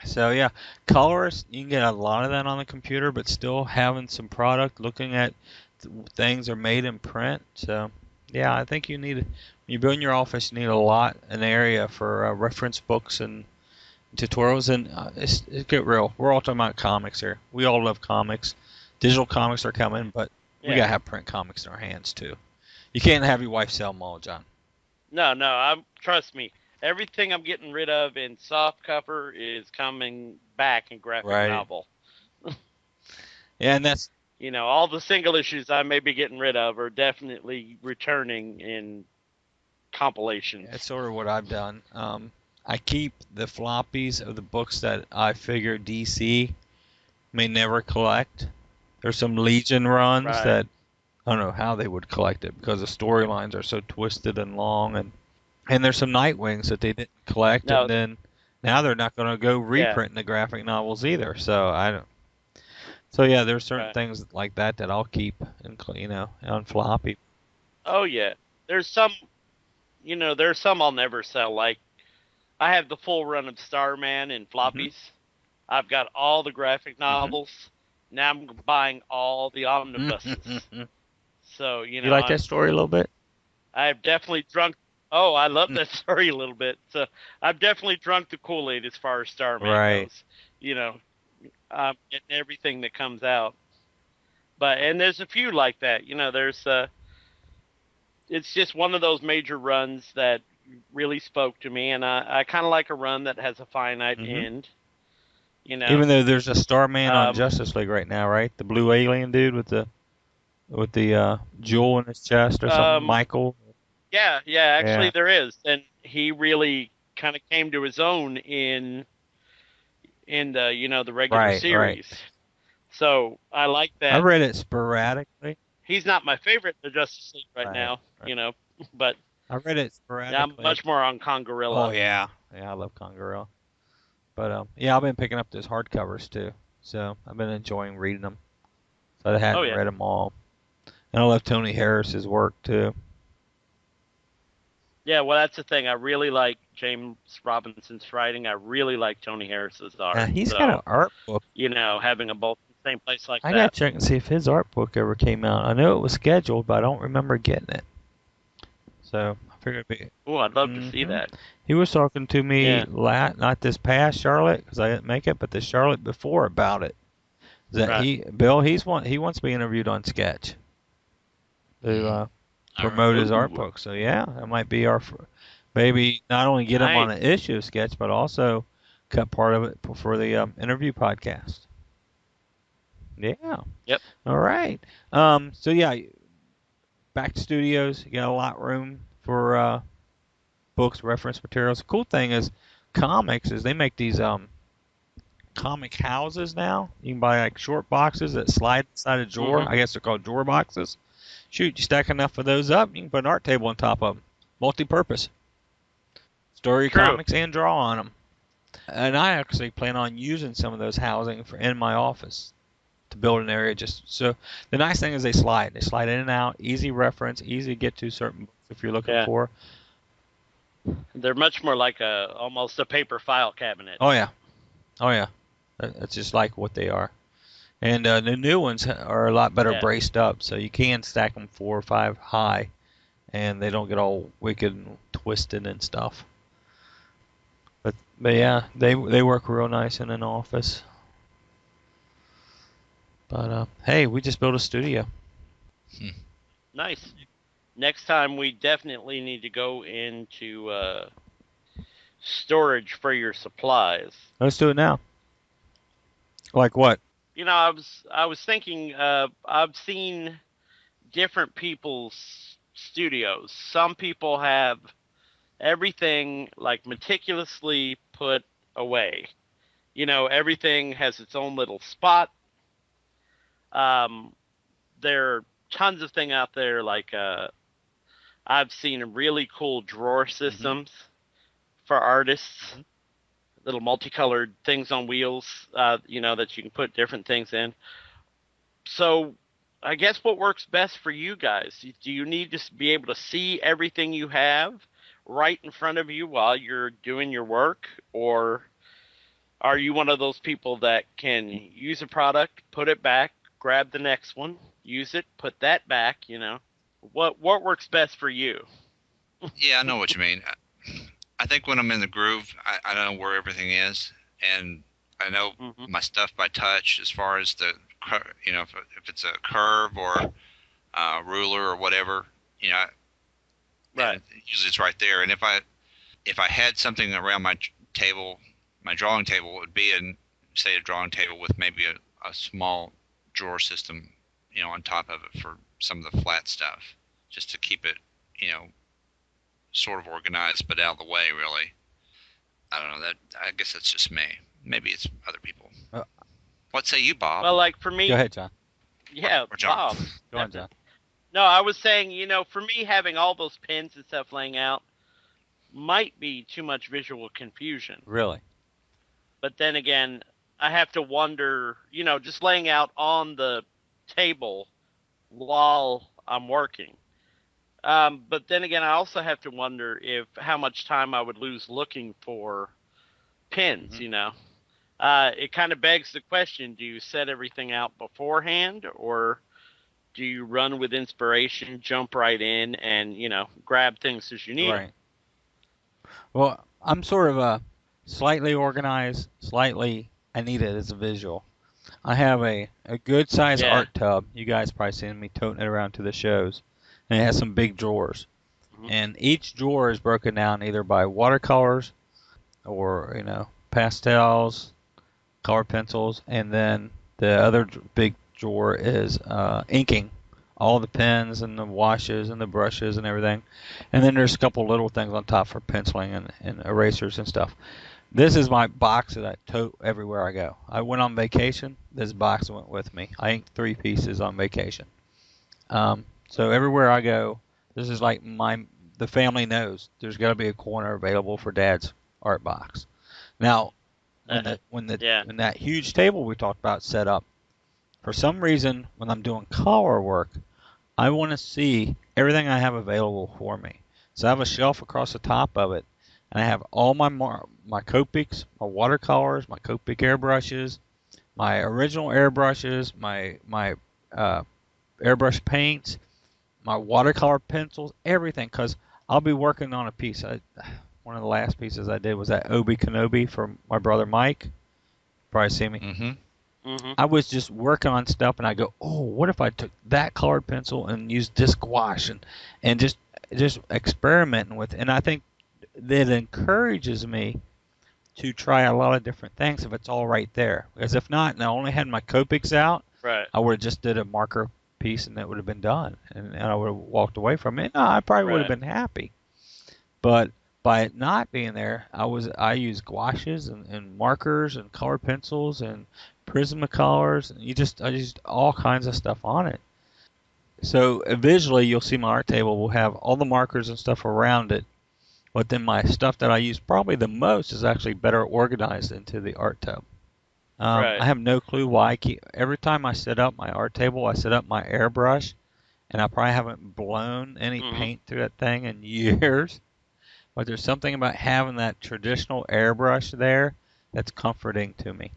So yeah, colors, you can get a lot of that on the computer, but still having some product, looking at things are made in print. So yeah, I think when you build your office, you need an area for reference books and tutorials, and it's get real. We're all talking about comics here. We all love comics. Digital comics are coming, but we gotta have print comics in our hands too. You can't have your wife sell them all, John. No, trust me. Everything I'm getting rid of in soft cover is coming back in graphic novel. Yeah, and that's all the single issues I may be getting rid of are definitely returning in compilations. That's sort of what I've done. I keep the floppies of the books that I figure DC may never collect. There's some Legion runs that I don't know how they would collect it because the storylines are so twisted and long, and there's some Nightwings that they didn't collect, and then now they're not going to go reprinting the graphic novels either. So I don't. So yeah, there's certain things like that I'll keep, on floppy. Oh yeah, there's some I'll never sell. Like I have the full run of Starman in floppies. I've got all the graphic novels. Now I'm buying all the omnibuses. So you like that story a little bit? I've definitely drunk. Oh, I love that story a little bit. So I've definitely drunk the Kool-Aid as far as Starman goes. Getting everything that comes out. And there's a few like that. There's it's just one of those major runs that really spoke to me, and I kind of like a run that has a finite end. Even though there's a Starman on Justice League right now, right? The blue alien dude with the jewel in his chest or something, Michael. Yeah, actually there is, and he really kind of came to his own in the regular series. Right. So I like that. I read it sporadically. He's not my favorite in the Justice League right now, but I read it sporadically. I'm much more on Congarilla. Oh yeah, I love Congarilla. But I've been picking up those hardcovers too, so I've been enjoying reading them. So I hadn't read them all, and I love Tony Harris's work too. Yeah, well, that's the thing. I really like James Robinson's writing. I really like Tony Harris's art. He's got an art book. Having them both in the same place like that. I gotta check and see if his art book ever came out. I know it was scheduled, but I don't remember getting it. So I figured it'd be. Oh, I'd love to see that. He was talking to me not this past Charlotte because I didn't make it, but the Charlotte before about it. That he wants to be interviewed on Sketch. To promote his art book. So yeah, that might be our maybe not only get him on an issue of Sketch, but also cut part of it for the interview podcast. Yeah. Yep. All right. So yeah, back to studios. You got a lot of room for books, reference materials. The cool thing is comics is they make these comic houses now. You can buy like short boxes that slide inside a drawer. I guess they're called drawer boxes. Shoot, you stack enough of those up, you can put an art table on top of them. Multi-purpose. Store your comics and draw on them. And I actually plan on using some of those housing in my office to build an area. Just so the nice thing is they slide. They slide in and out, easy reference, easy to get to certain books if you're looking for. They're much more like almost a paper file cabinet. Oh yeah. That's just like what they are. And the new ones are a lot better braced up, so you can stack them 4 or 5 high, and they don't get all wicked and twisted and stuff. But yeah, they work real nice in an office. But hey, we just built a studio. Nice. Next time we definitely need to go into storage for your supplies. Let's do it now. Like what? I was thinking, I've seen different people's studios. Some people have everything like meticulously put away. Everything has its own little spot. There are tons of things out there. Like I've seen really cool drawer systems for artists. Little multicolored things on wheels, that you can put different things in. So I guess what works best for you guys? Do you need to be able to see everything you have right in front of you while you're doing your work? Or are you one of those people that can use a product, put it back, grab the next one, use it, put that back, What works best for you? Yeah, I know what you mean. I think when I'm in the groove, I know where everything is, and I know Mm-hmm. my stuff by touch as far as the, if it's a curve or ruler or whatever, Right. and usually it's right there. And if I had something around my table, my drawing table, it would be say a drawing table with maybe a small drawer system, on top of it for some of the flat stuff, just to keep it, sort of organized, but out of the way, really. I don't know. I guess that's just me. Maybe it's other people. Uh, What say you, Bob? Well, like for me, Go ahead, John. yeah, Or John? Bob. Go on, John. No, I was saying, for me, having all those pins and stuff laying out might be too much visual confusion. Really? But then again, I have to wonder, just laying out on the table while I'm working. But then again, I also have to wonder how much time I would lose looking for pins, It kind of begs the question, do you set everything out beforehand, or do you run with inspiration, jump right in, and, grab things as you need them? Right. Well, I'm sort of a slightly organized, slightly I need it as a visual. I have a good size Yeah. art tub. You guys probably seen me toting it around to the shows. And it has some big drawers. Mhm. And each drawer is broken down either by watercolors or, pastels, color pencils, and then the other big drawer is inking. All the pens and the washes and the brushes and everything. And then there's a couple little things on top for penciling and erasers and stuff. This is my box that I tote everywhere I go. I went on vacation. This box went with me. I inked 3 pieces on vacation. So everywhere I go, this is like the family knows there's got to be a corner available for Dad's art box. Now, when that huge table we talked about set up, for some reason when I'm doing color work, I want to see everything I have available for me. So I have a shelf across the top of it, and I have all my Copics, my watercolors, my Copic airbrushes, my original airbrushes, my airbrush paints, my watercolor pencils, everything, because I'll be working on a piece. One of the last pieces I did was that Obi Kenobi for my brother Mike. Probably see me. Mm-hmm. Mm-hmm. I was just working on stuff, and I go, oh, what if I took that colored pencil and used this gouache and just experimenting with it. And I think that encourages me to try a lot of different things if it's all right there. Because if not, and I only had my Copics out, Right. I would have just did a marker piece, and that would have been done, and I would have walked away from it. No, I probably would have been happy. But by it not being there, I used gouaches and markers and colored pencils and Prismacolors, and I used all kinds of stuff on it. So visually, you'll see my art table will have all the markers and stuff around it, but then my stuff that I use probably the most is actually better organized into the art tub. Right. I have no clue why. Every time I set up my art table, I set up my airbrush, and I probably haven't blown any paint through that thing in years. But there's something about having that traditional airbrush there that's comforting to me.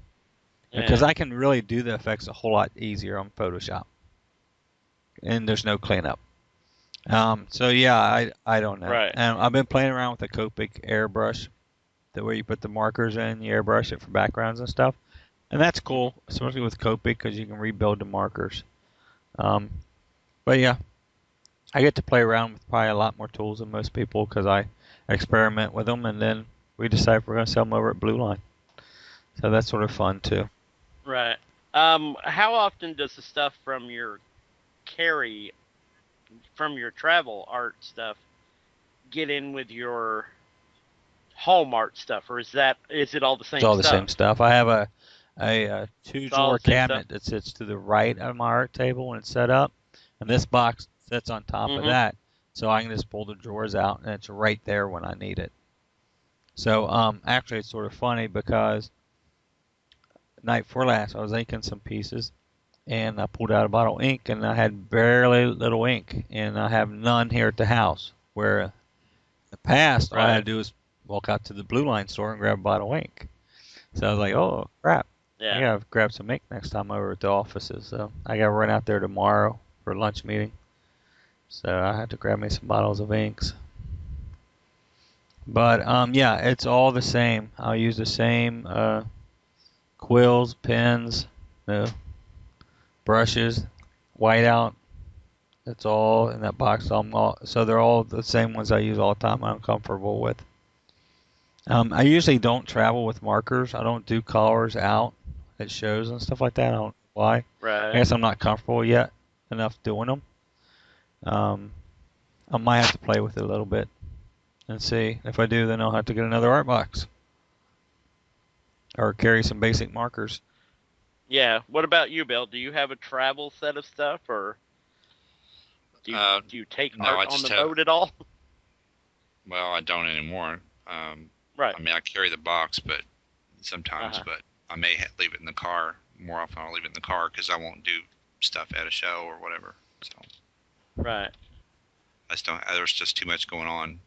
Because I can really do the effects a whole lot easier on Photoshop. And there's no cleanup. So yeah, I don't know. Right. And I've been playing around with the Copic airbrush, the way you put the markers in, you airbrush it for backgrounds and stuff. And that's cool, especially with Copic, because you can rebuild the markers. But yeah, I get to play around with probably a lot more tools than most people because I experiment with them, and then we decide if we're going to sell them over at Blue Line. So that's sort of fun too. Right. How often does the stuff from your travel art stuff get in with your home art stuff, or is it all the same stuff? It's all the same stuff. I have a 2-drawer cabinet that sits to the right of my art table when it's set up, and this box sits on top of that, so I can just pull the drawers out, and it's right there when I need it. So actually, it's sort of funny because night before last, I was inking some pieces, and I pulled out a bottle of ink, and I had very little ink, and I have none here at the house. Where in the past, all I had to do was walk out to the Blue Line store and grab a bottle of ink. So I was like, oh, crap. Yeah. I got to grab some ink next time over at the offices. So I got to run out there tomorrow for a lunch meeting. So I had to grab me some bottles of inks. But yeah, it's all the same. I'll use the same quills, pens, the brushes, whiteout. It's all in that box. So they're all the same ones I use all the time. I'm comfortable with. I usually don't travel with markers. I don't do colors out at shows and stuff like that. I don't know why. I Right. guess I'm not comfortable yet enough doing them. I might have to play with it a little bit and see. If I do, then I'll have to get another art box or carry some basic markers. Yeah. What about you, Bill? Do you have a travel set of stuff, or do you take No, art I on just the have. boat at all? Well, I don't anymore. Right. I mean, I carry the box, but sometimes, Uh-huh. but I may leave it in the car. More often, I'll leave it in the car because I won't do stuff at a show or whatever. So Right. I just don't. There's just too much going on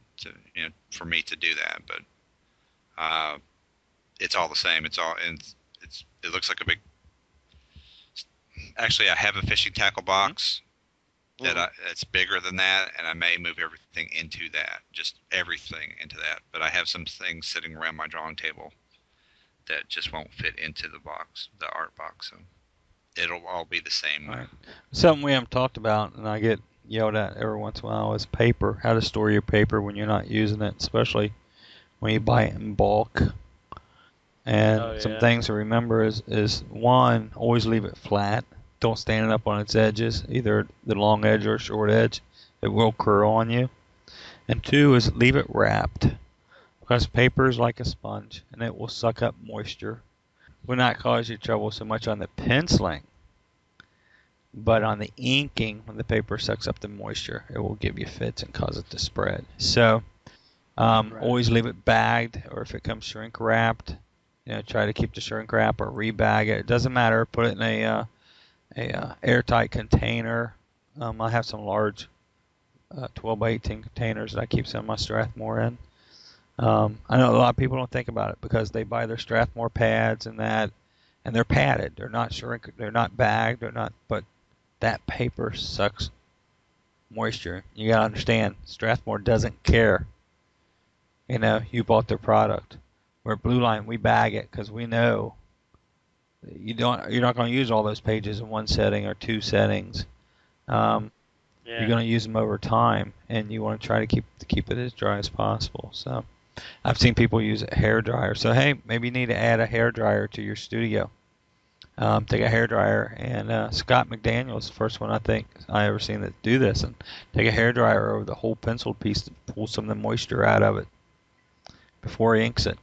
for me to do that. But it's all the same. It's all and it looks like a big. Actually, I have a fishing tackle box it's bigger than that, and I may move everything into that, just everything into that. But I have some things sitting around my drawing table that just won't fit into the box, the art box. So it'll all be the same. Right. Something we haven't talked about, and I get yelled at every once in a while, is paper. How to store your paper when you're not using it, especially when you buy it in bulk. And some things to remember is one, always leave it flat. Don't stand it up on its edges, either the long edge or short edge. It will curl on you. And two is leave it wrapped, because paper is like a sponge and it will suck up moisture. Will not cause you trouble so much on the penciling, but on the inking, when the paper sucks up the moisture, it will give you fits and cause it to spread. So always leave it bagged, or if it comes shrink wrapped, try to keep the shrink wrap or rebag it. It doesn't matter. Put it in a airtight container. I have some large 12 by 18 containers that I keep some of my Strathmore in. I know a lot of people don't think about it because they buy their Strathmore pads and that, and they're padded. They're not shrink. They're not bagged. They're not. But that paper sucks moisture. You gotta understand, Strathmore doesn't care. You bought their product. We're Blue Line. We bag it because we know you're not going to use all those pages in one setting or two settings. You're going to use them over time, and you want to try to keep it as dry as possible. So I've seen people use a hair dryer. So hey, maybe you need to add a hair dryer to your studio. Take a hair dryer, and Scott McDaniel is the first one I think I ever seen that do this, and take a hair dryer over the whole penciled piece to pull some of the moisture out of it before he inks it.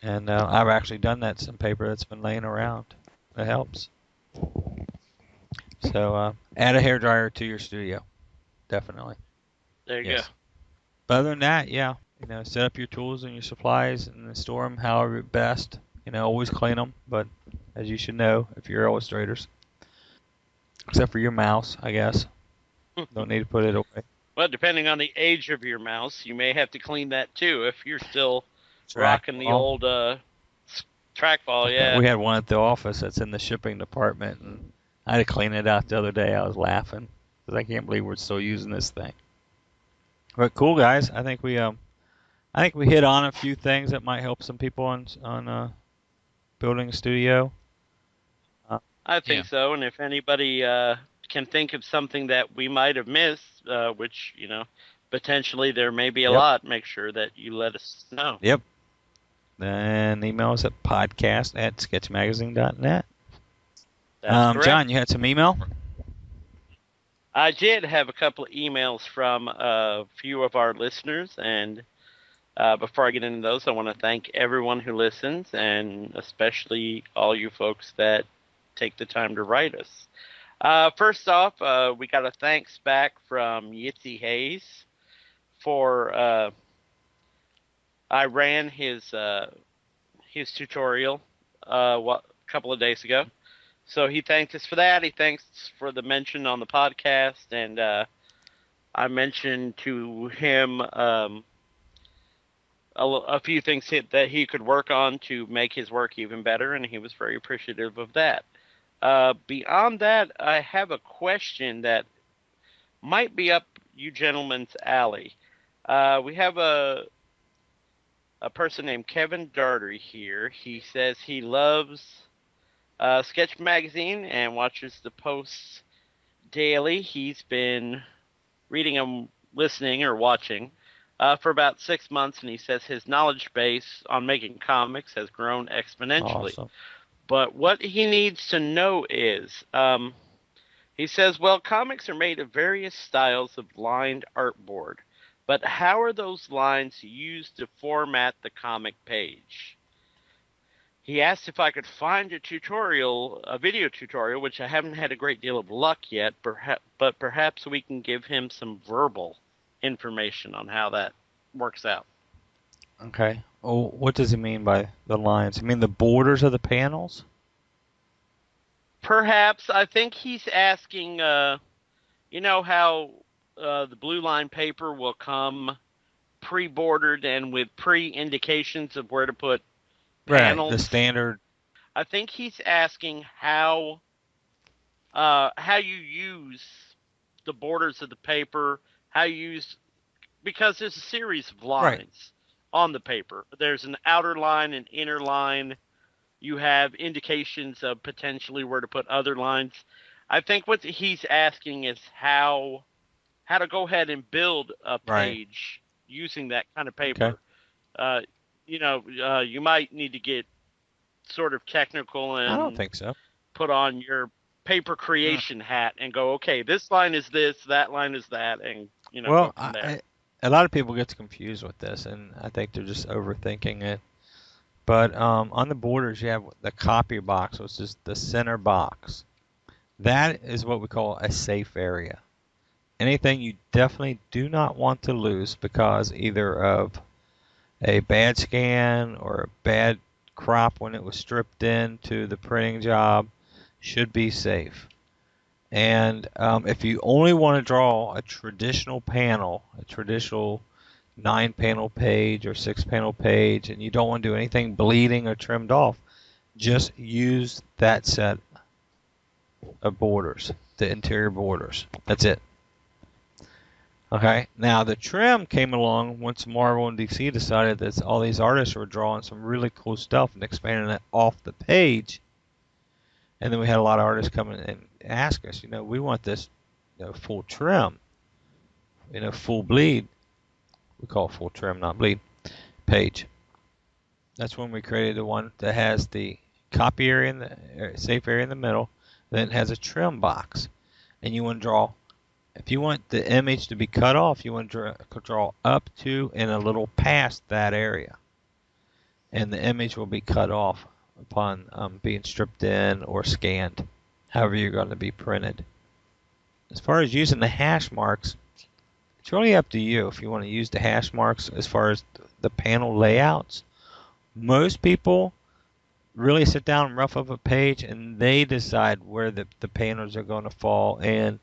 And I've actually done that to some paper that's been laying around. It helps. So add a hair dryer to your studio, definitely. There you go. But other than that, yeah, set up your tools and your supplies and store them however best. Always clean them, but as you should know, if you're illustrators, except for your mouse, I guess, don't need to put it away. Well, depending on the age of your mouse, you may have to clean that too if you're still rocking the old trackball. Yeah. We had one at the office that's in the shipping department, and I had to clean it out the other day. I was laughing because I can't believe we're still using this thing. But cool, guys. I think we hit on a few things that might help some people on building a studio. I think so, and if anybody can think of something that we might have missed, which potentially there may be a lot, make sure that you let us know. Yep. Then email us at podcast@sketchmagazine.net. That's correct. John, you had some email? I did have a couple of emails from a few of our listeners, and before I get into those, I want to thank everyone who listens, and especially all you folks that take the time to write us. First off, we got a thanks back from Yitzy Hayes for I ran his tutorial a couple of days ago. So he thanked us for that. He thanks for the mention on the podcast, and I mentioned to him a few things that he could work on to make his work even better, and he was very appreciative of that. Beyond that, I have a question that might be up you gentlemen's alley. We have a person named Kevin Dartery here. He says he loves Sketch Magazine and watches the posts daily. He's been reading them, listening, or watching for about 6 months, and he says his knowledge base on making comics has grown exponentially. Awesome. But what he needs to know is, he says, well, comics are made of various styles of lined artboard, but how are those lines used to format the comic page? He asked if I could find a video tutorial, which I haven't had a great deal of luck yet, but perhaps we can give him some verbal information on how that works out. Okay. Oh, what does he mean by the lines? You mean the borders of the panels? Perhaps, I think he's asking, you know how the blue line paper will come pre-bordered and with pre-indications of where to put Right. The panels? standard. I think he's asking how you use the borders of the paper, how you use, because there's a series of lines Right. on the paper. There's an outer line, an inner line. You have indications of potentially where to put other lines. I think what he's asking is how to go ahead and build a Right. page using that kind of Okay. paper. You might need to get sort of technical I don't and think so. put on your paper creation hat and go, okay, this line is this, that line is that, and go Well, from there. a lot of people get confused with this, and I think they're just overthinking it. But on the borders, you have the copy box, which is the center box. That is what we call a safe area. Anything you definitely do not want to lose because either of a bad scan or a bad crop when it was stripped into the printing job should be safe. And if you only want to draw a traditional panel, a traditional 9-panel page or 6-panel page, and you don't want to do anything bleeding or trimmed off, just use that set of borders, the interior borders. That's it. Okay, now the trim came along once Marvel and DC decided that all these artists were drawing some really cool stuff and expanding it off the page. And then we had a lot of artists come in and ask us, we want this full trim, full bleed. We call it full trim, not bleed, page. That's when we created the one that has the copy area in the safe area in the middle, then it has a trim box. And you want to draw, if you want the image to be cut off, you want to draw up to and a little past that area. And the image will be cut off upon being stripped in or scanned, however you're going to be printed. As far as using the hash marks, it's really up to you if you want to use the hash marks as far as the panel layouts. Most people really sit down and rough up a page and they decide where the panels are going to fall, and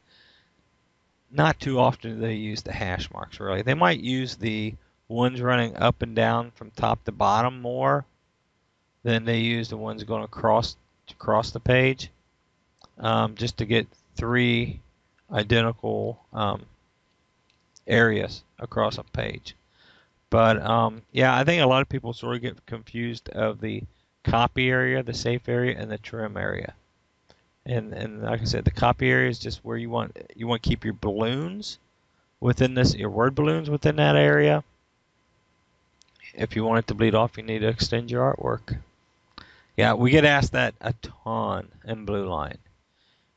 not too often do they use the hash marks, really. They might use the ones running up and down from top to bottom more than they use the ones going across the page, just to get 3 identical areas across a page. But yeah, I think a lot of people sort of get confused of the copy area, the safe area, and the trim area. And like I said, the copy area is just where you want to keep your balloons within this, your word balloons within that area. If you want it to bleed off, you need to extend your artwork. Yeah, we get asked that a ton in Blue Line.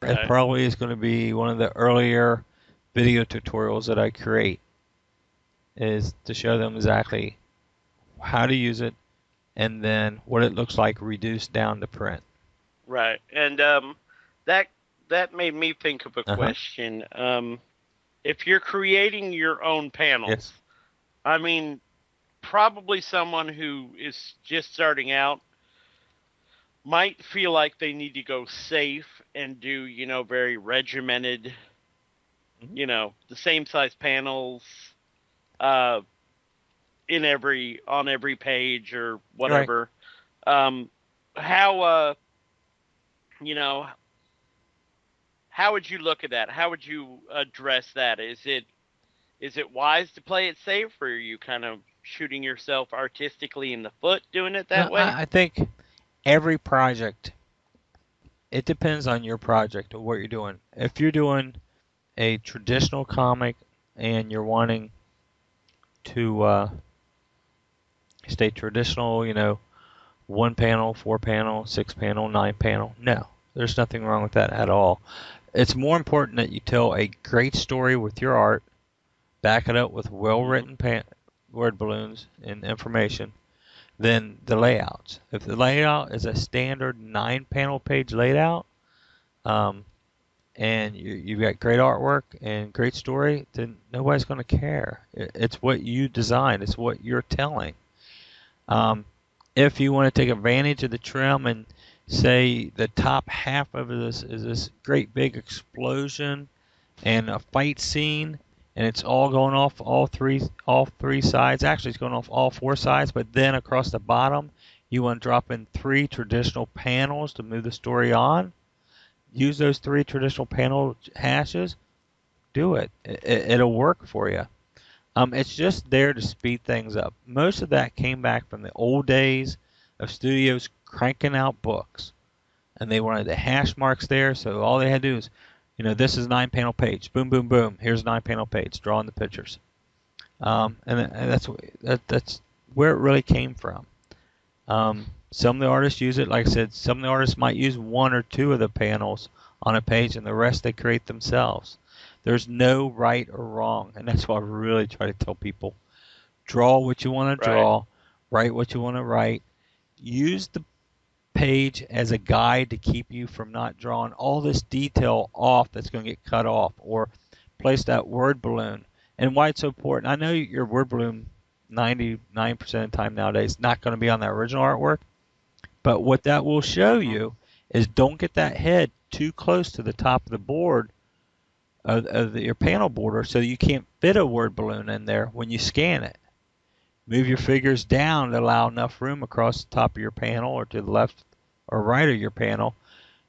Right. It probably is going to be one of the earlier video tutorials that I create, is to show them exactly how to use it and then what it looks like reduced down to print. Right. And that made me think of a question. If you're creating your own panels, Yes. I mean, probably someone who is just starting out might feel like they need to go safe and do, very regimented, the same size panels on every page or whatever. Right. How would you look at that? How would you address that? Is is it wise to play it safe, or are you kind of shooting yourself artistically in the foot doing it No, that way? I think every project, it depends on your project or what you're doing. If you're doing a traditional comic and you're wanting to stay traditional, 1 panel, 4 panel, 6 panel, 9 panel, no, there's nothing wrong with that at all. It's more important that you tell a great story with your art, back it up with Hmm. well-written word balloons and information, than the layouts. If the layout is a standard 9 panel page layout, um, and you've got great artwork and great story, then nobody's going to care. It's what you designed. It's what you're telling. Um, if you want to take advantage of the trim and say the top half of this is this great big explosion and a fight scene, and it's all going off all three sides. Actually, it's going off all 4 sides, but then across the bottom, you want to drop in 3 traditional panels to move the story on. Use those 3 traditional panel hashes. Do it. It'll work for you. It's just there to speed things up. Most of that came back from the old days of studios cranking out books, and they wanted the hash marks there, so all they had to do is, this is 9 panel page. Boom, boom, boom. Here's 9 panel page. Drawing the pictures. And that's where it really came from. Some of the artists use it, like I said, some of the artists might use 1 or 2 of the panels on a page, and the rest they create themselves. There's no right or wrong, and that's why I really try to tell people: draw what you want to Right. draw, write what you want to write. Use the page as a guide to keep you from not drawing all this detail off that's going to get cut off, or place that word balloon. And why it's so important, I know your word balloon 99% of the time nowadays is not going to be on that original artwork, but what that will show Hmm. you is don't get that head too close to the top of the board of your panel border so you can't fit a word balloon in there when you scan it. Move your figures down to allow enough room across the top of your panel or to the left or right of your panel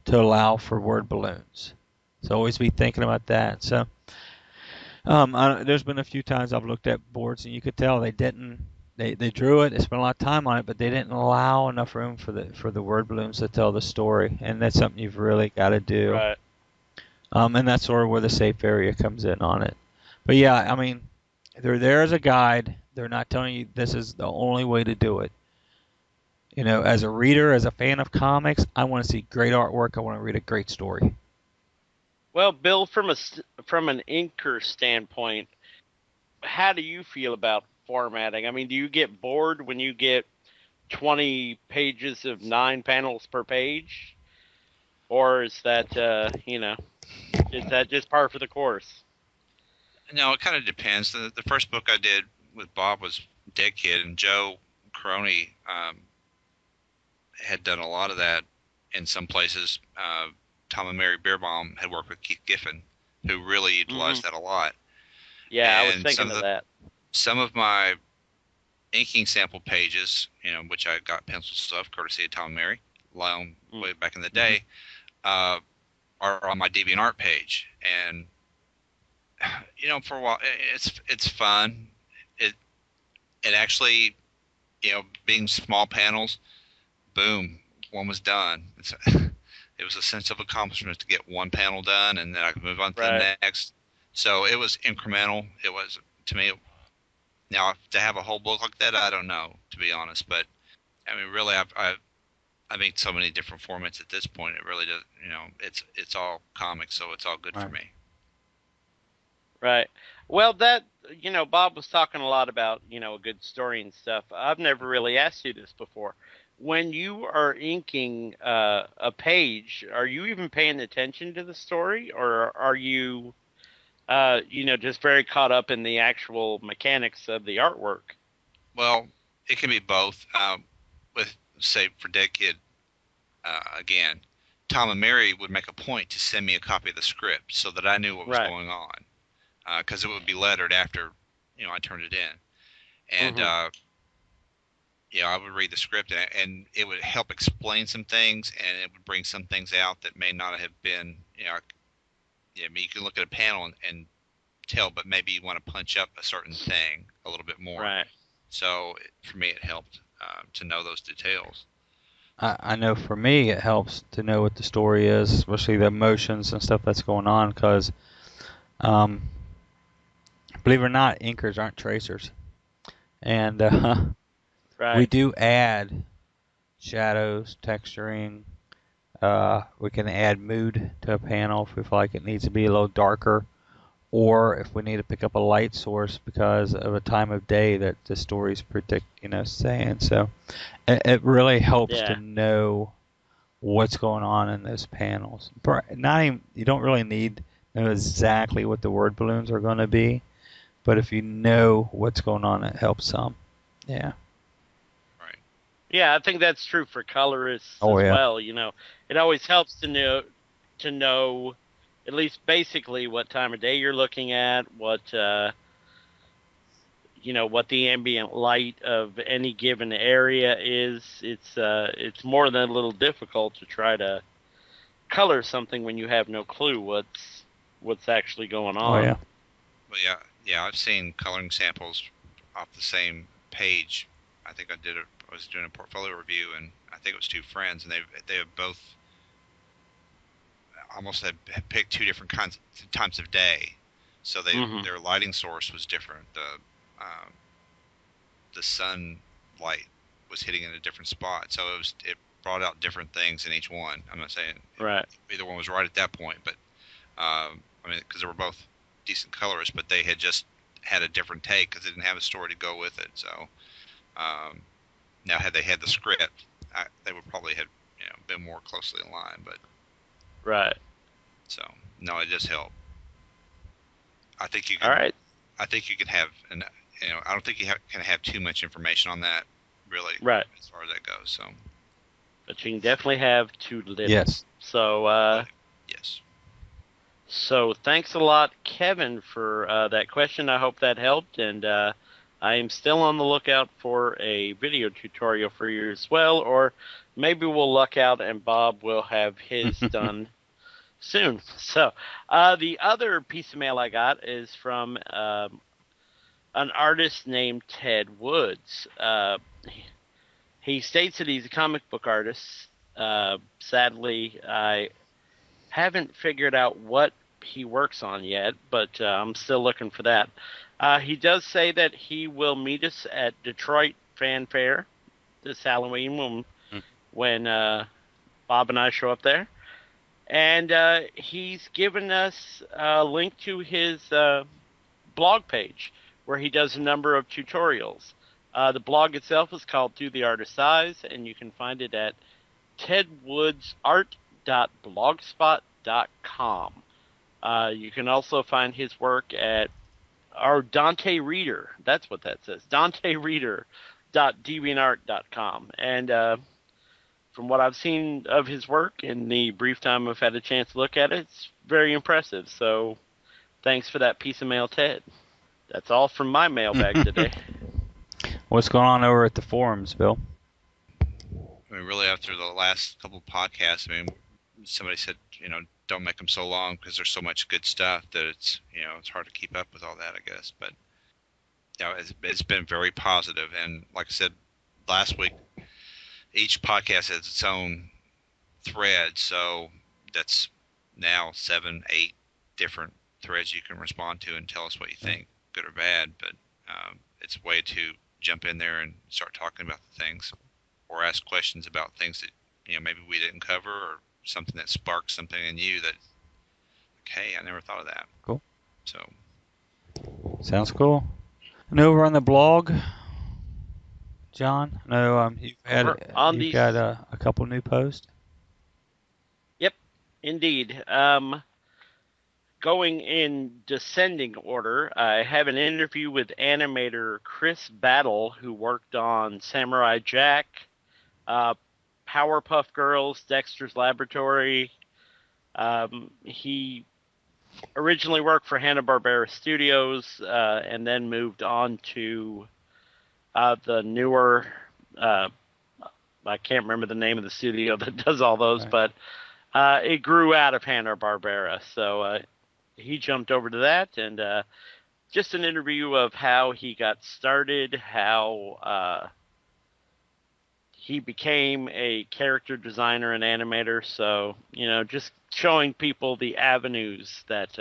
to allow for word balloons. So always be thinking about that. So there's been a few times I've looked at boards and you could tell they didn't. They drew it. They spent a lot of time on it, but they didn't allow enough room for the word balloons to tell the story, and that's something you've really got to do. Right. And that's sort of where the safe area comes in on it. But yeah, I mean, they're there as a guide. They're not telling you this is the only way to do it. As a reader, as a fan of comics, I want to see great artwork. I want to read a great story. Well, Bill, from an inker standpoint, how do you feel about formatting? I mean, do you get bored when you get 20 pages of 9 panels per page, or is that is that just par for the course? No, it kind of depends. The first book I did with Bob was Dead Kid, and Joe Crony had done a lot of that in some places. Tom and Mary Beerbaum had worked with Keith Giffen, who really Hmm. utilized that a lot. Yeah, I was And thinking of that. some of my inking sample pages, which I got pencil stuff courtesy of Tom and Mary, long Mm. way back in the day, uh, are on my DeviantArt page. And for a while, it's fun. It it actually, being small panels, boom, one was done. It was a sense of accomplishment to get one panel done, and then I could move on to Right. the next. So it was incremental. It was, to me. Now, to have a whole book like that, I don't know, to be honest. But I mean, really, I made so many different formats at this point. It really does. It's all comics, so it's all good for Right. me. Right. Well, Bob was talking a lot about, a good story and stuff. I've never really asked you this before. When you are inking a page, are you even paying attention to the story, or are you, just very caught up in the actual mechanics of the artwork? Well, it can be both. With, say, for Dead Kid, again, Tom and Mary would make a point to send me a copy of the script so that I knew what was Right. going on, because it would be lettered after I turned it in. And Hmm. I would read the script, and it would help explain some things, and it would bring some things out that may not have been. I mean, you can look at a panel and tell, but maybe you want to punch up a certain thing a little bit more. Right. So for me, it helped to know those details. I know for me it helps to know what the story is, especially the emotions and stuff that's going on, because believe it or not, inkers aren't tracers. And Right. we do add shadows, texturing. We can add mood to a panel if we feel like it needs to be a little darker, or if we need to pick up a light source because of a time of day that the story's saying. So it really helps Yeah. to know what's going on in those panels. You don't really need to know exactly what the word balloons are going to be, but if you know what's going on, it helps some. Yeah. Right. Yeah, I think that's true for colorists Oh, as yeah. well. It always helps to know at least basically what time of day you're looking at, what what the ambient light of any given area is. It's more than a little difficult to try to color something when you have no clue what's actually going Oh, on. yeah. Well, yeah. I've seen coloring samples off the same page. I think I was doing a portfolio review, and I think it was two friends, and they have both almost had picked two different times of day, so their lighting source was different. The sunlight was hitting in a different spot, so it brought out different things in each one. I'm not saying Right. either one was right at that point, but because they were both decent colorists, but they had just had a different take because they didn't have a story to go with it. So now, had they had the script, they would probably have been more closely in line. But Right. so no, it does help. I think you All can. right. I think you can have I don't think you can have too much information on that, really. Right. As far as that goes. So. But you can definitely have too little. Yes. So. Yes. So thanks a lot, Kevin, for that question. I hope that helped, and I am still on the lookout for a video tutorial for you as well, or maybe we'll luck out and Bob will have his done soon. So the other piece of mail I got is from an artist named Ted Woods. He states that he's a comic book artist. Sadly, I haven't figured out what he works on yet, but I'm still looking for that. He does say that he will meet us at Detroit Fan Fair this Halloween when Bob and I show up there. And he's given us a link to his blog page where he does a number of tutorials. The blog itself is called Through the Artist's Eyes, and you can find it at tedwoodsart.blogspot.com. You can also find his work at our Dante Reader. That's what that says. DanteReader.deviantart.com. And from what I've seen of his work in the brief time I've had a chance to look at it, it's very impressive. So thanks for that piece of mail, Ted. That's all from my mailbag today. What's going on over at the forums, Bill? I mean, really, after the last couple of podcasts, I mean, somebody said, don't make them so long because there's so much good stuff that it's hard to keep up with all that, I guess. But it's been very positive, and like I said last week, each podcast has its own thread, so that's now 7, 8 different threads you can respond to and tell us what you think, good or bad. But it's a way to jump in there and start talking about the things, or ask questions about things that maybe we didn't cover, or something that sparks something in you that, hey, I never thought of that. Cool. So sounds cool. And over on the blog, John, you've got a couple new posts. Yep, indeed. Going in descending order, I have an interview with animator Chris Battle, who worked on Samurai Jack, Powerpuff Girls, Dexter's Laboratory. He originally worked for Hanna-Barbera Studios and then moved on to the newer, I can't remember the name of the studio that does all those, but it grew out of Hanna-Barbera. So he jumped over to that, and just an interview of how he got started, how he became a character designer and animator. So, just showing people the avenues that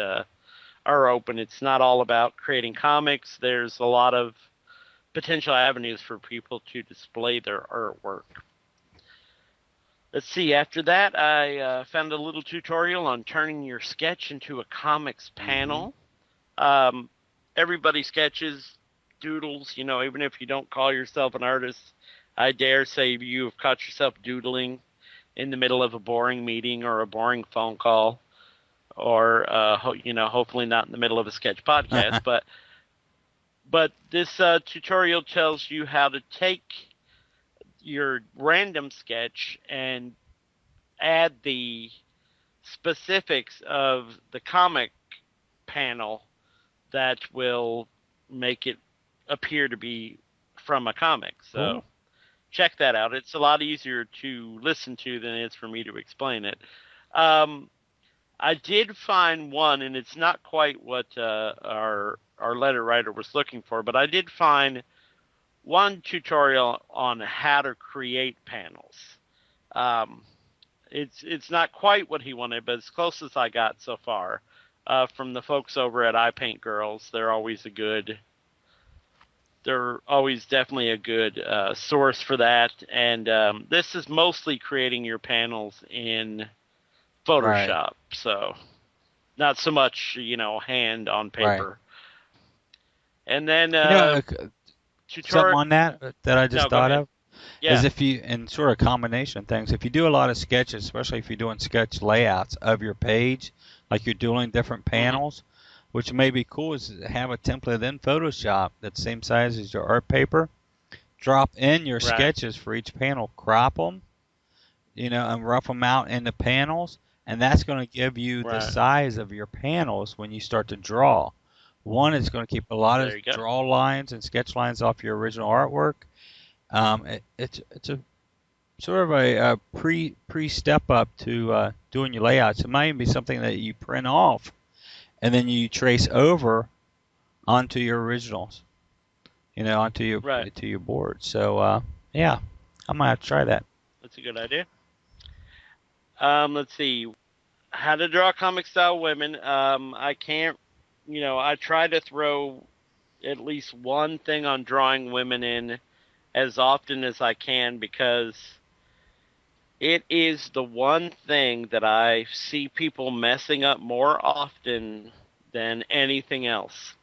are open. It's not all about creating comics. There's a lot of potential avenues for people to display their artwork. Let's see, after that, I found a little tutorial on turning your sketch into a comics panel. Everybody sketches, doodles, even if you don't call yourself an artist. I dare say you have caught yourself doodling in the middle of a boring meeting or a boring phone call, or, hopefully not in the middle of a sketch podcast. But this tutorial tells you how to take your random sketch and add the specifics of the comic panel that will make it appear to be from a comic. So check that out. It's a lot easier to listen to than it is for me to explain it. I did find one, and it's not quite what our letter writer was looking for, but I did find one tutorial on how to create panels. It's not quite what he wanted, but as close as I got so far from the folks over at I Paint Girls. They're always definitely a good source for that. And this is mostly creating your panels in Photoshop, Right. so not so much hand on paper. Right. And then Something on that I just thought of Yeah. is if you, and sort of combination things, if you do a lot of sketches, especially if you're doing sketch layouts of your page, like you're doing different panels, which may be cool, is to have a template in Photoshop that's the same size as your art paper. Drop in your sketches for each panel, crop them, and rough them out into panels, and that's going to give you the size of your panels when you start to draw. One is going to keep a lot of draw lines and sketch lines off your original artwork. It's a sort of a pre step up to doing your layouts. It might even be something that you print off and then you trace over onto your originals, onto your to your board. So yeah, I might have to try that. That's a good idea. Let's see, how to draw comic style women. I can't, I try to throw at least one thing on drawing women in as often as I can, because it is the one thing that I see people messing up more often than anything else.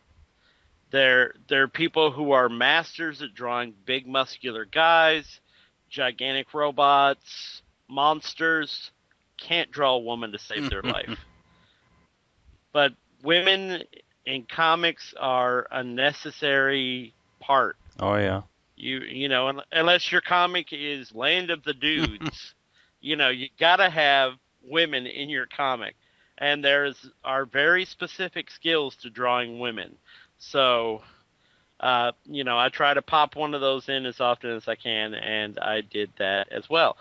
They're people who are masters at drawing big muscular guys, gigantic robots, monsters, can't draw a woman to save their life. But women in comics are a necessary part. Oh yeah. Unless your comic is Land of the Dudes, you gotta have women in your comic, and are very specific skills to drawing women. So, I try to pop one of those in as often as I can, and I did that as well.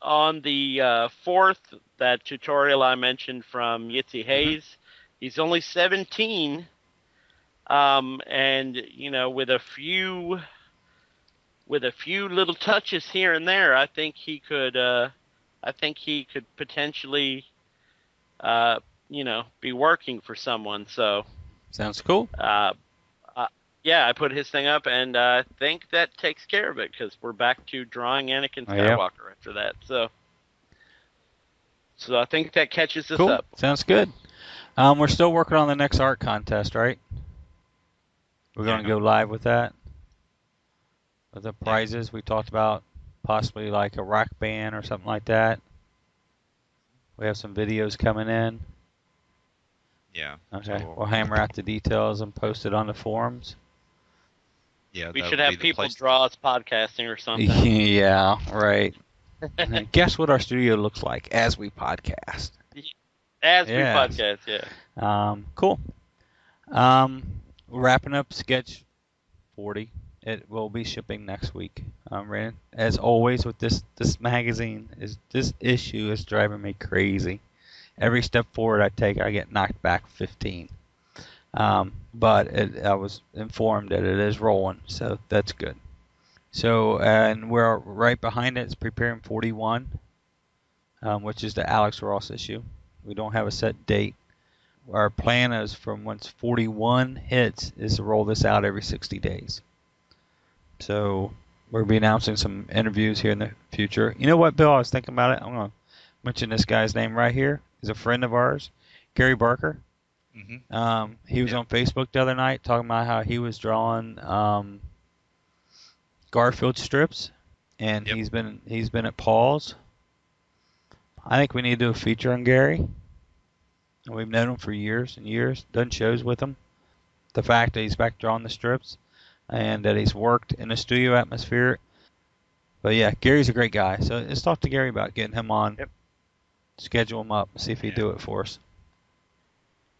On the fourth, that tutorial I mentioned from Yitzy Hayes, he's only 17, and with a few little touches here and there, I think he could potentially be working for someone. So sounds cool. Yeah, I put his thing up, and I think that takes care of it, because we're back to drawing Anakin Skywalker after that. So I think that catches us up. Sounds good. We're still working on the next art contest, right? We're going to go live with that. With the prizes we talked about, possibly like a rock band or something like that. We have some videos coming in. Yeah. Okay. We'll hammer out the details and post it on the forums. Yeah. We should have people draw us podcasting or something. Yeah, right. Guess what our studio looks like as we podcast. As we podcast, yeah. Cool. Wrapping up Sketch 40. It will be shipping next week. As always with this magazine, this issue is driving me crazy. every step forward I take, I get knocked back 15. But I was informed that it is rolling, so that's good. So, and we're right behind it. It's preparing 41, which is the Alex Ross issue. We don't have a set date. Our plan is from once 41 hits is to roll this out every 60 days. So we'll be announcing some interviews here in the future. You know what, Bill? I was thinking about it. I'm going to mention this guy's name right here. He's a friend of ours, Gary Barker. Mm-hmm. He was on Facebook the other night talking about how he was drawing Garfield strips, and he's been at Paul's. I think we need to do a feature on Gary. We've known him for years and years. Done shows with him. The fact that he's back drawing the strips, and that he's worked in a studio atmosphere. But yeah, Gary's a great guy. So let's talk to Gary about getting him on. Yep. Schedule him up. See if he'd do it for us.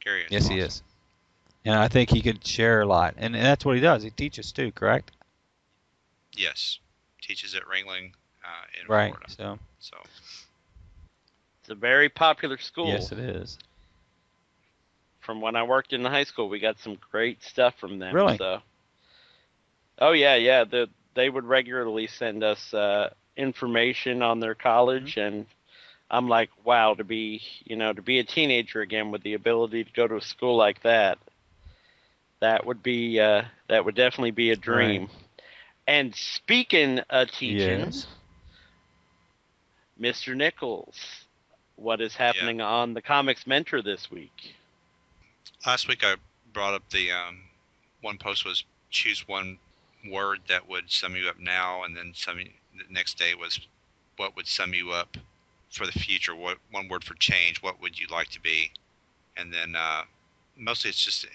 Gary is yes, awesome. He is. And I think he could share a lot. And that's what he does. He teaches too, correct? Yes. Teaches at Ringling in right. Florida. So it's a very popular school. Yes, it is. From when I worked in the high school, we got some great stuff from them. Really? So. Oh yeah. They would regularly send us information on their college, and I'm like, wow, to be a teenager again with the ability to go to a school like that. That would definitely be a dream. Right. And speaking of teaching, yes. Mr. Nichols, what is happening on the Comics Mentor this week? Last week I brought up the one post was choose one word that would sum you up now, and then the next day was what would sum you up for the future. What one word for change? What would you like to be? And then mostly it's just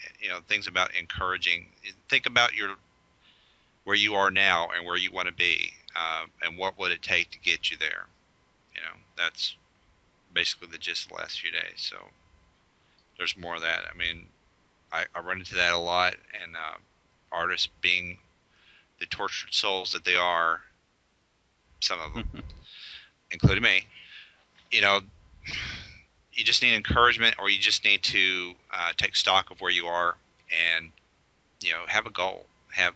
things about encouraging. Think about where you are now and where you want to be, and what would it take to get you there. That's basically the gist of the last few days. So there's more of that. I mean, I run into that a lot, and artists being the tortured souls that they are, some of them, including me, you just need encouragement, or you just need to take stock of where you are and, have a goal, have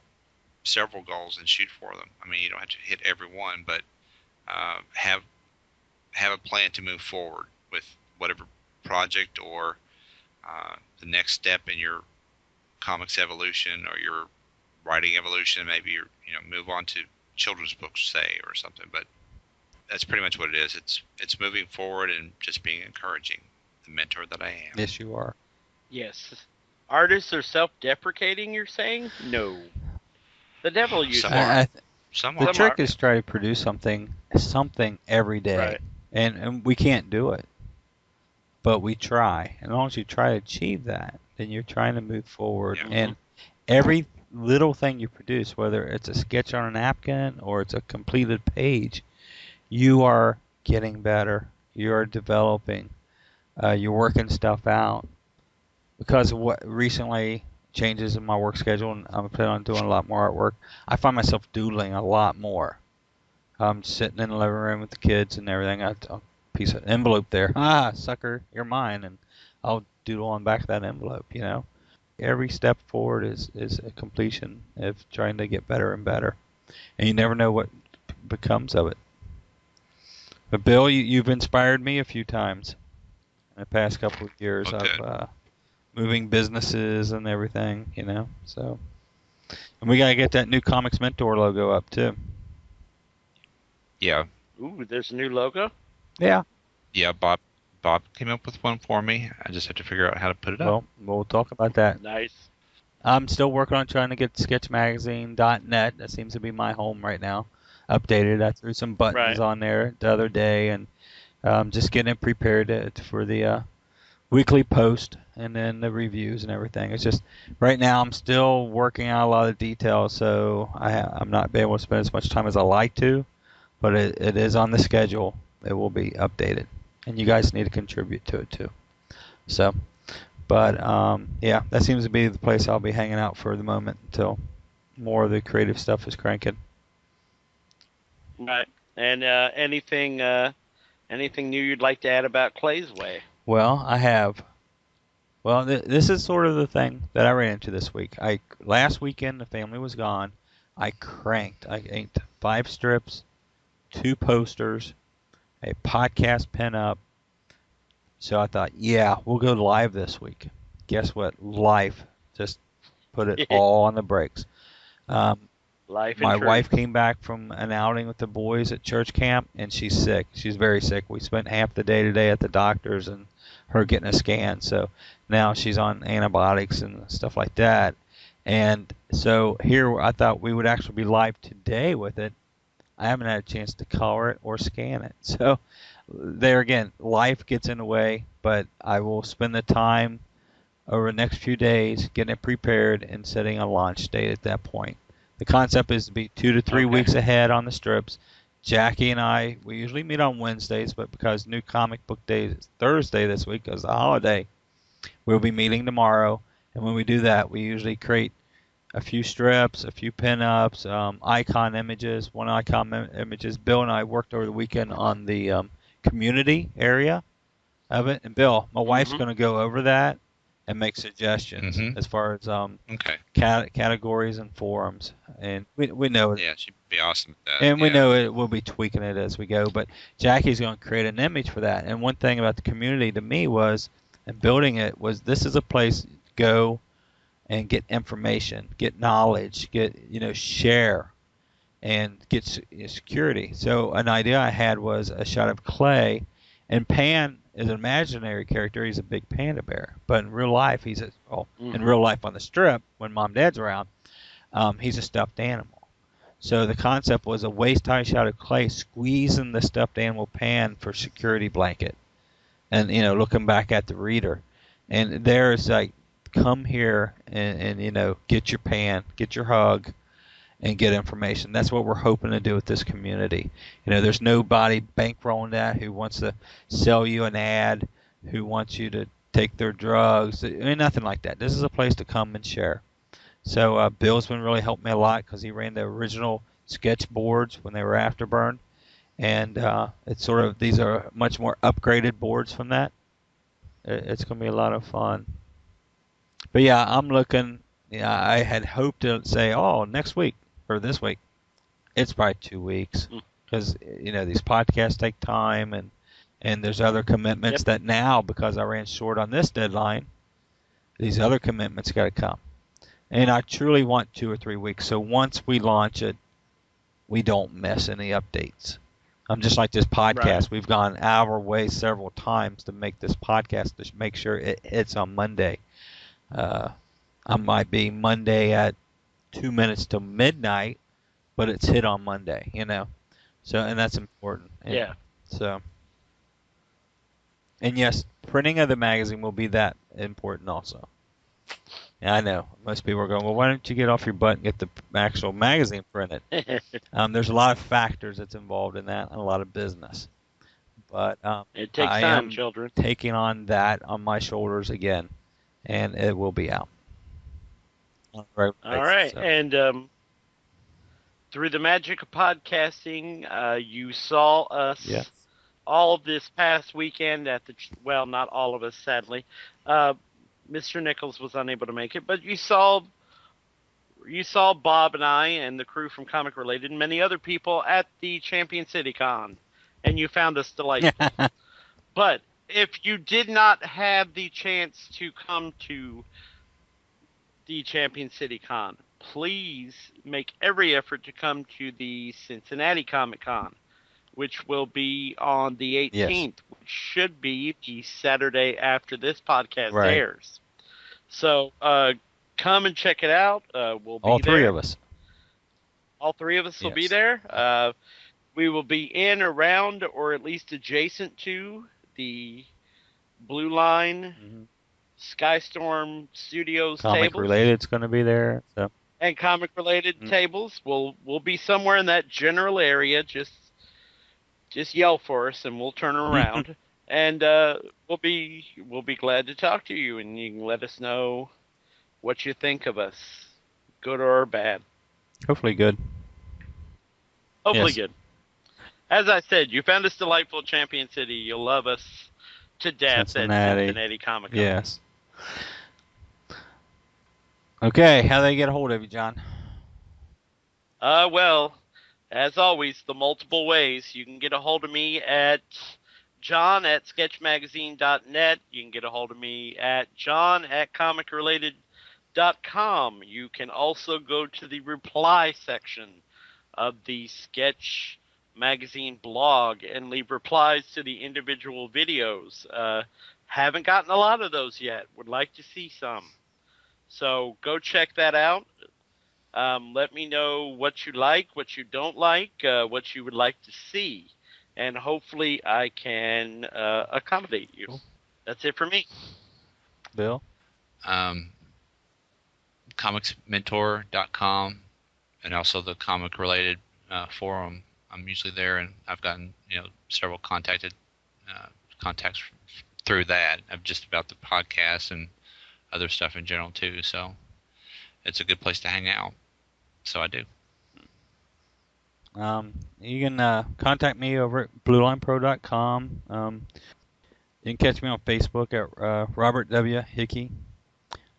several goals and shoot for them. I mean, you don't have to hit every one, but have a plan to move forward with whatever project or the next step in your comics evolution or your writing evolution. Maybe move on to children's books, say, or something. But that's pretty much what it is. It's moving forward and just being encouraging, the mentor that I am. Yes, you are. Yes. Artists are self-deprecating, you're saying? No. The devil uses The trick is try to produce something every day. Right. And we can't do it. But we try. And as long as you try to achieve that, then you're trying to move forward. Yeah. And every little thing you produce, whether it's a sketch on a napkin or it's a completed page, you are getting better. You're developing. You're working stuff out. Because of what recently changes in my work schedule, and I'm planning on doing a lot more artwork, I find myself doodling a lot more. I'm sitting in the living room with the kids and everything. A piece of envelope there. Ah, sucker, you're mine. And I'll doodle on back of that envelope, Every step forward is a completion of trying to get better and better. And you never know what becomes of it. But Bill, you've inspired me a few times in the past couple of years of moving businesses and everything, So, and we gotta get that new Comics Mentor logo up too. Yeah. Ooh, there's a new logo? Yeah. Yeah, Bob came up with one for me. I just have to figure out how to put it up. Well, we'll talk about that. Nice. I'm still working on trying to get sketchmagazine.net. That seems to be my home right now. Updated. I threw some buttons on there the other day, and just getting it prepared for the weekly post and then the reviews and everything. It's just right now I'm still working out a lot of details, so I'm not being able to spend as much time as I like to, but it is on the schedule. It will be updated, and you guys need to contribute to it too. So, but yeah, that seems to be the place I'll be hanging out for the moment until more of the creative stuff is cranking. Right. And anything new you'd like to add about Clay's Way? Well, I have. Well, this is sort of the thing that I ran into this week. Last weekend the family was gone. I cranked. I inked 5 strips, 2 posters, a podcast pin-up. So I thought, yeah, we'll go live this week. Guess what? Life just put it all on the brakes. Life and My truth. wife came back from an outing with the boys at church camp, and she's sick. She's very sick. We spent half the day today at the doctor's and her getting a scan. So now she's on antibiotics and stuff like that. And so here I thought we would actually be live today with it. I haven't had a chance to color it or scan it. So there again, life gets in the way, but I will spend the time over the next few days getting it prepared and setting a launch date at that point. The concept is to be 2 to 3 weeks ahead on the strips. Jackie and I, we usually meet on Wednesdays, but because New Comic Book Day is Thursday this week because of the holiday, we'll be meeting tomorrow. And when we do that, we usually create a few strips, a few pin-ups, icon images, one icon images. Bill and I worked over the weekend on the community area of it. And Bill, my wife's going to go over that and make suggestions as far as categories and forums. And we know it. Yeah, she'd be awesome at that. And we know it. We'll be tweaking it as we go. But Jackie's going to create an image for that. And one thing about the community to me was, and building it, was this is a place to go and get information, get knowledge, share, and get security. So an idea I had was a shot of Clay, and Pan is an imaginary character. He's a big panda bear, but in real life, in real life on the strip, when Mom and Dad's around, he's a stuffed animal. So the concept was a waist-high shot of Clay squeezing the stuffed animal Pan for security blanket, and looking back at the reader, and there's like, come here and get your Pan, get your hug, and get information. That's what we're hoping to do with this community. There's nobody bankrolling that who wants to sell you an ad, who wants you to take their drugs. Nothing like that. This is a place to come and share. So Bill's been really helping me a lot because he ran the original sketch boards when they were Afterburn, and it's sort of, these are much more upgraded boards from that. It's going to be a lot of fun. But yeah, I'm looking. I had hoped to say, next week or this week. It's probably 2 weeks because these podcasts take time, and there's other commitments that now, because I ran short on this deadline, these other commitments got to come. And I truly want 2 or 3 weeks. So once we launch it, we don't miss any updates. I'm just like this podcast. Right. We've gone out of our way several times to make this podcast to make sure it hits on Monday. I might be Monday at 2 minutes to midnight, but it's hit on Monday, So, and that's important. And so, and yes, printing of the magazine will be that important also. Yeah, I know. Most people are going, well, why don't you get off your butt and get the actual magazine printed? There's a lot of factors that's involved in that and a lot of business. But it takes time, children. Taking on that on my shoulders again, and it will be out. All right. So. And through the magic of podcasting, you saw us all of this past weekend at well, not all of us, sadly. Mr. Nichols was unable to make it, but you saw Bob and I and the crew from Comic Related and many other people at the Champion City Con, and you found us delightful. But if you did not have the chance to come to the Champion City Con, please make every effort to come to the Cincinnati Comic Con, which will be on the 18th, which should be the Saturday after this podcast airs. So come and check it out. We'll be all three of us. All three of us will be there. We will be in, around, or at least adjacent to the Blue Line, Skystorm Studios Comic tables. Related's going to be there. So. And Comic Related tables. We'll be somewhere in that general area. Just yell for us, and we'll turn around. And we'll be glad to talk to you, and you can let us know what you think of us, good or bad. Hopefully good. Hopefully good. As I said, you found us delightful, Champion City. You'll love us. to death Cincinnati. at Cincinnati Comic Con. Yes. Okay, how do they get a hold of you, John? Well, as always, the multiple ways. You can get a hold of me at john@sketchmagazine.net. You can get a hold of me at john@comicrelated.com. You can also go to the reply section of the Sketch Magazine blog and leave replies to the individual videos. Haven't gotten a lot of those yet. Would like to see some. So go check that out. Let me know what you like, what you don't like, what you would like to see, and hopefully I can accommodate you. Cool. That's it for me. Bill? Comicsmentor.com and also the comic related forum. I'm usually there, and I've gotten several contacts through that of just about the podcast and other stuff in general too. So it's a good place to hang out. So I do. You can contact me over at bluelinepro.com. You can catch me on Facebook at Robert W. Hickey.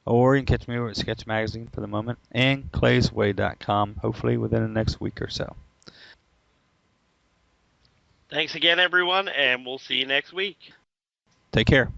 Or you can catch me over at Sketch Magazine for the moment, and claysway.com, hopefully within the next week or so. Thanks again, everyone, and we'll see you next week. Take care.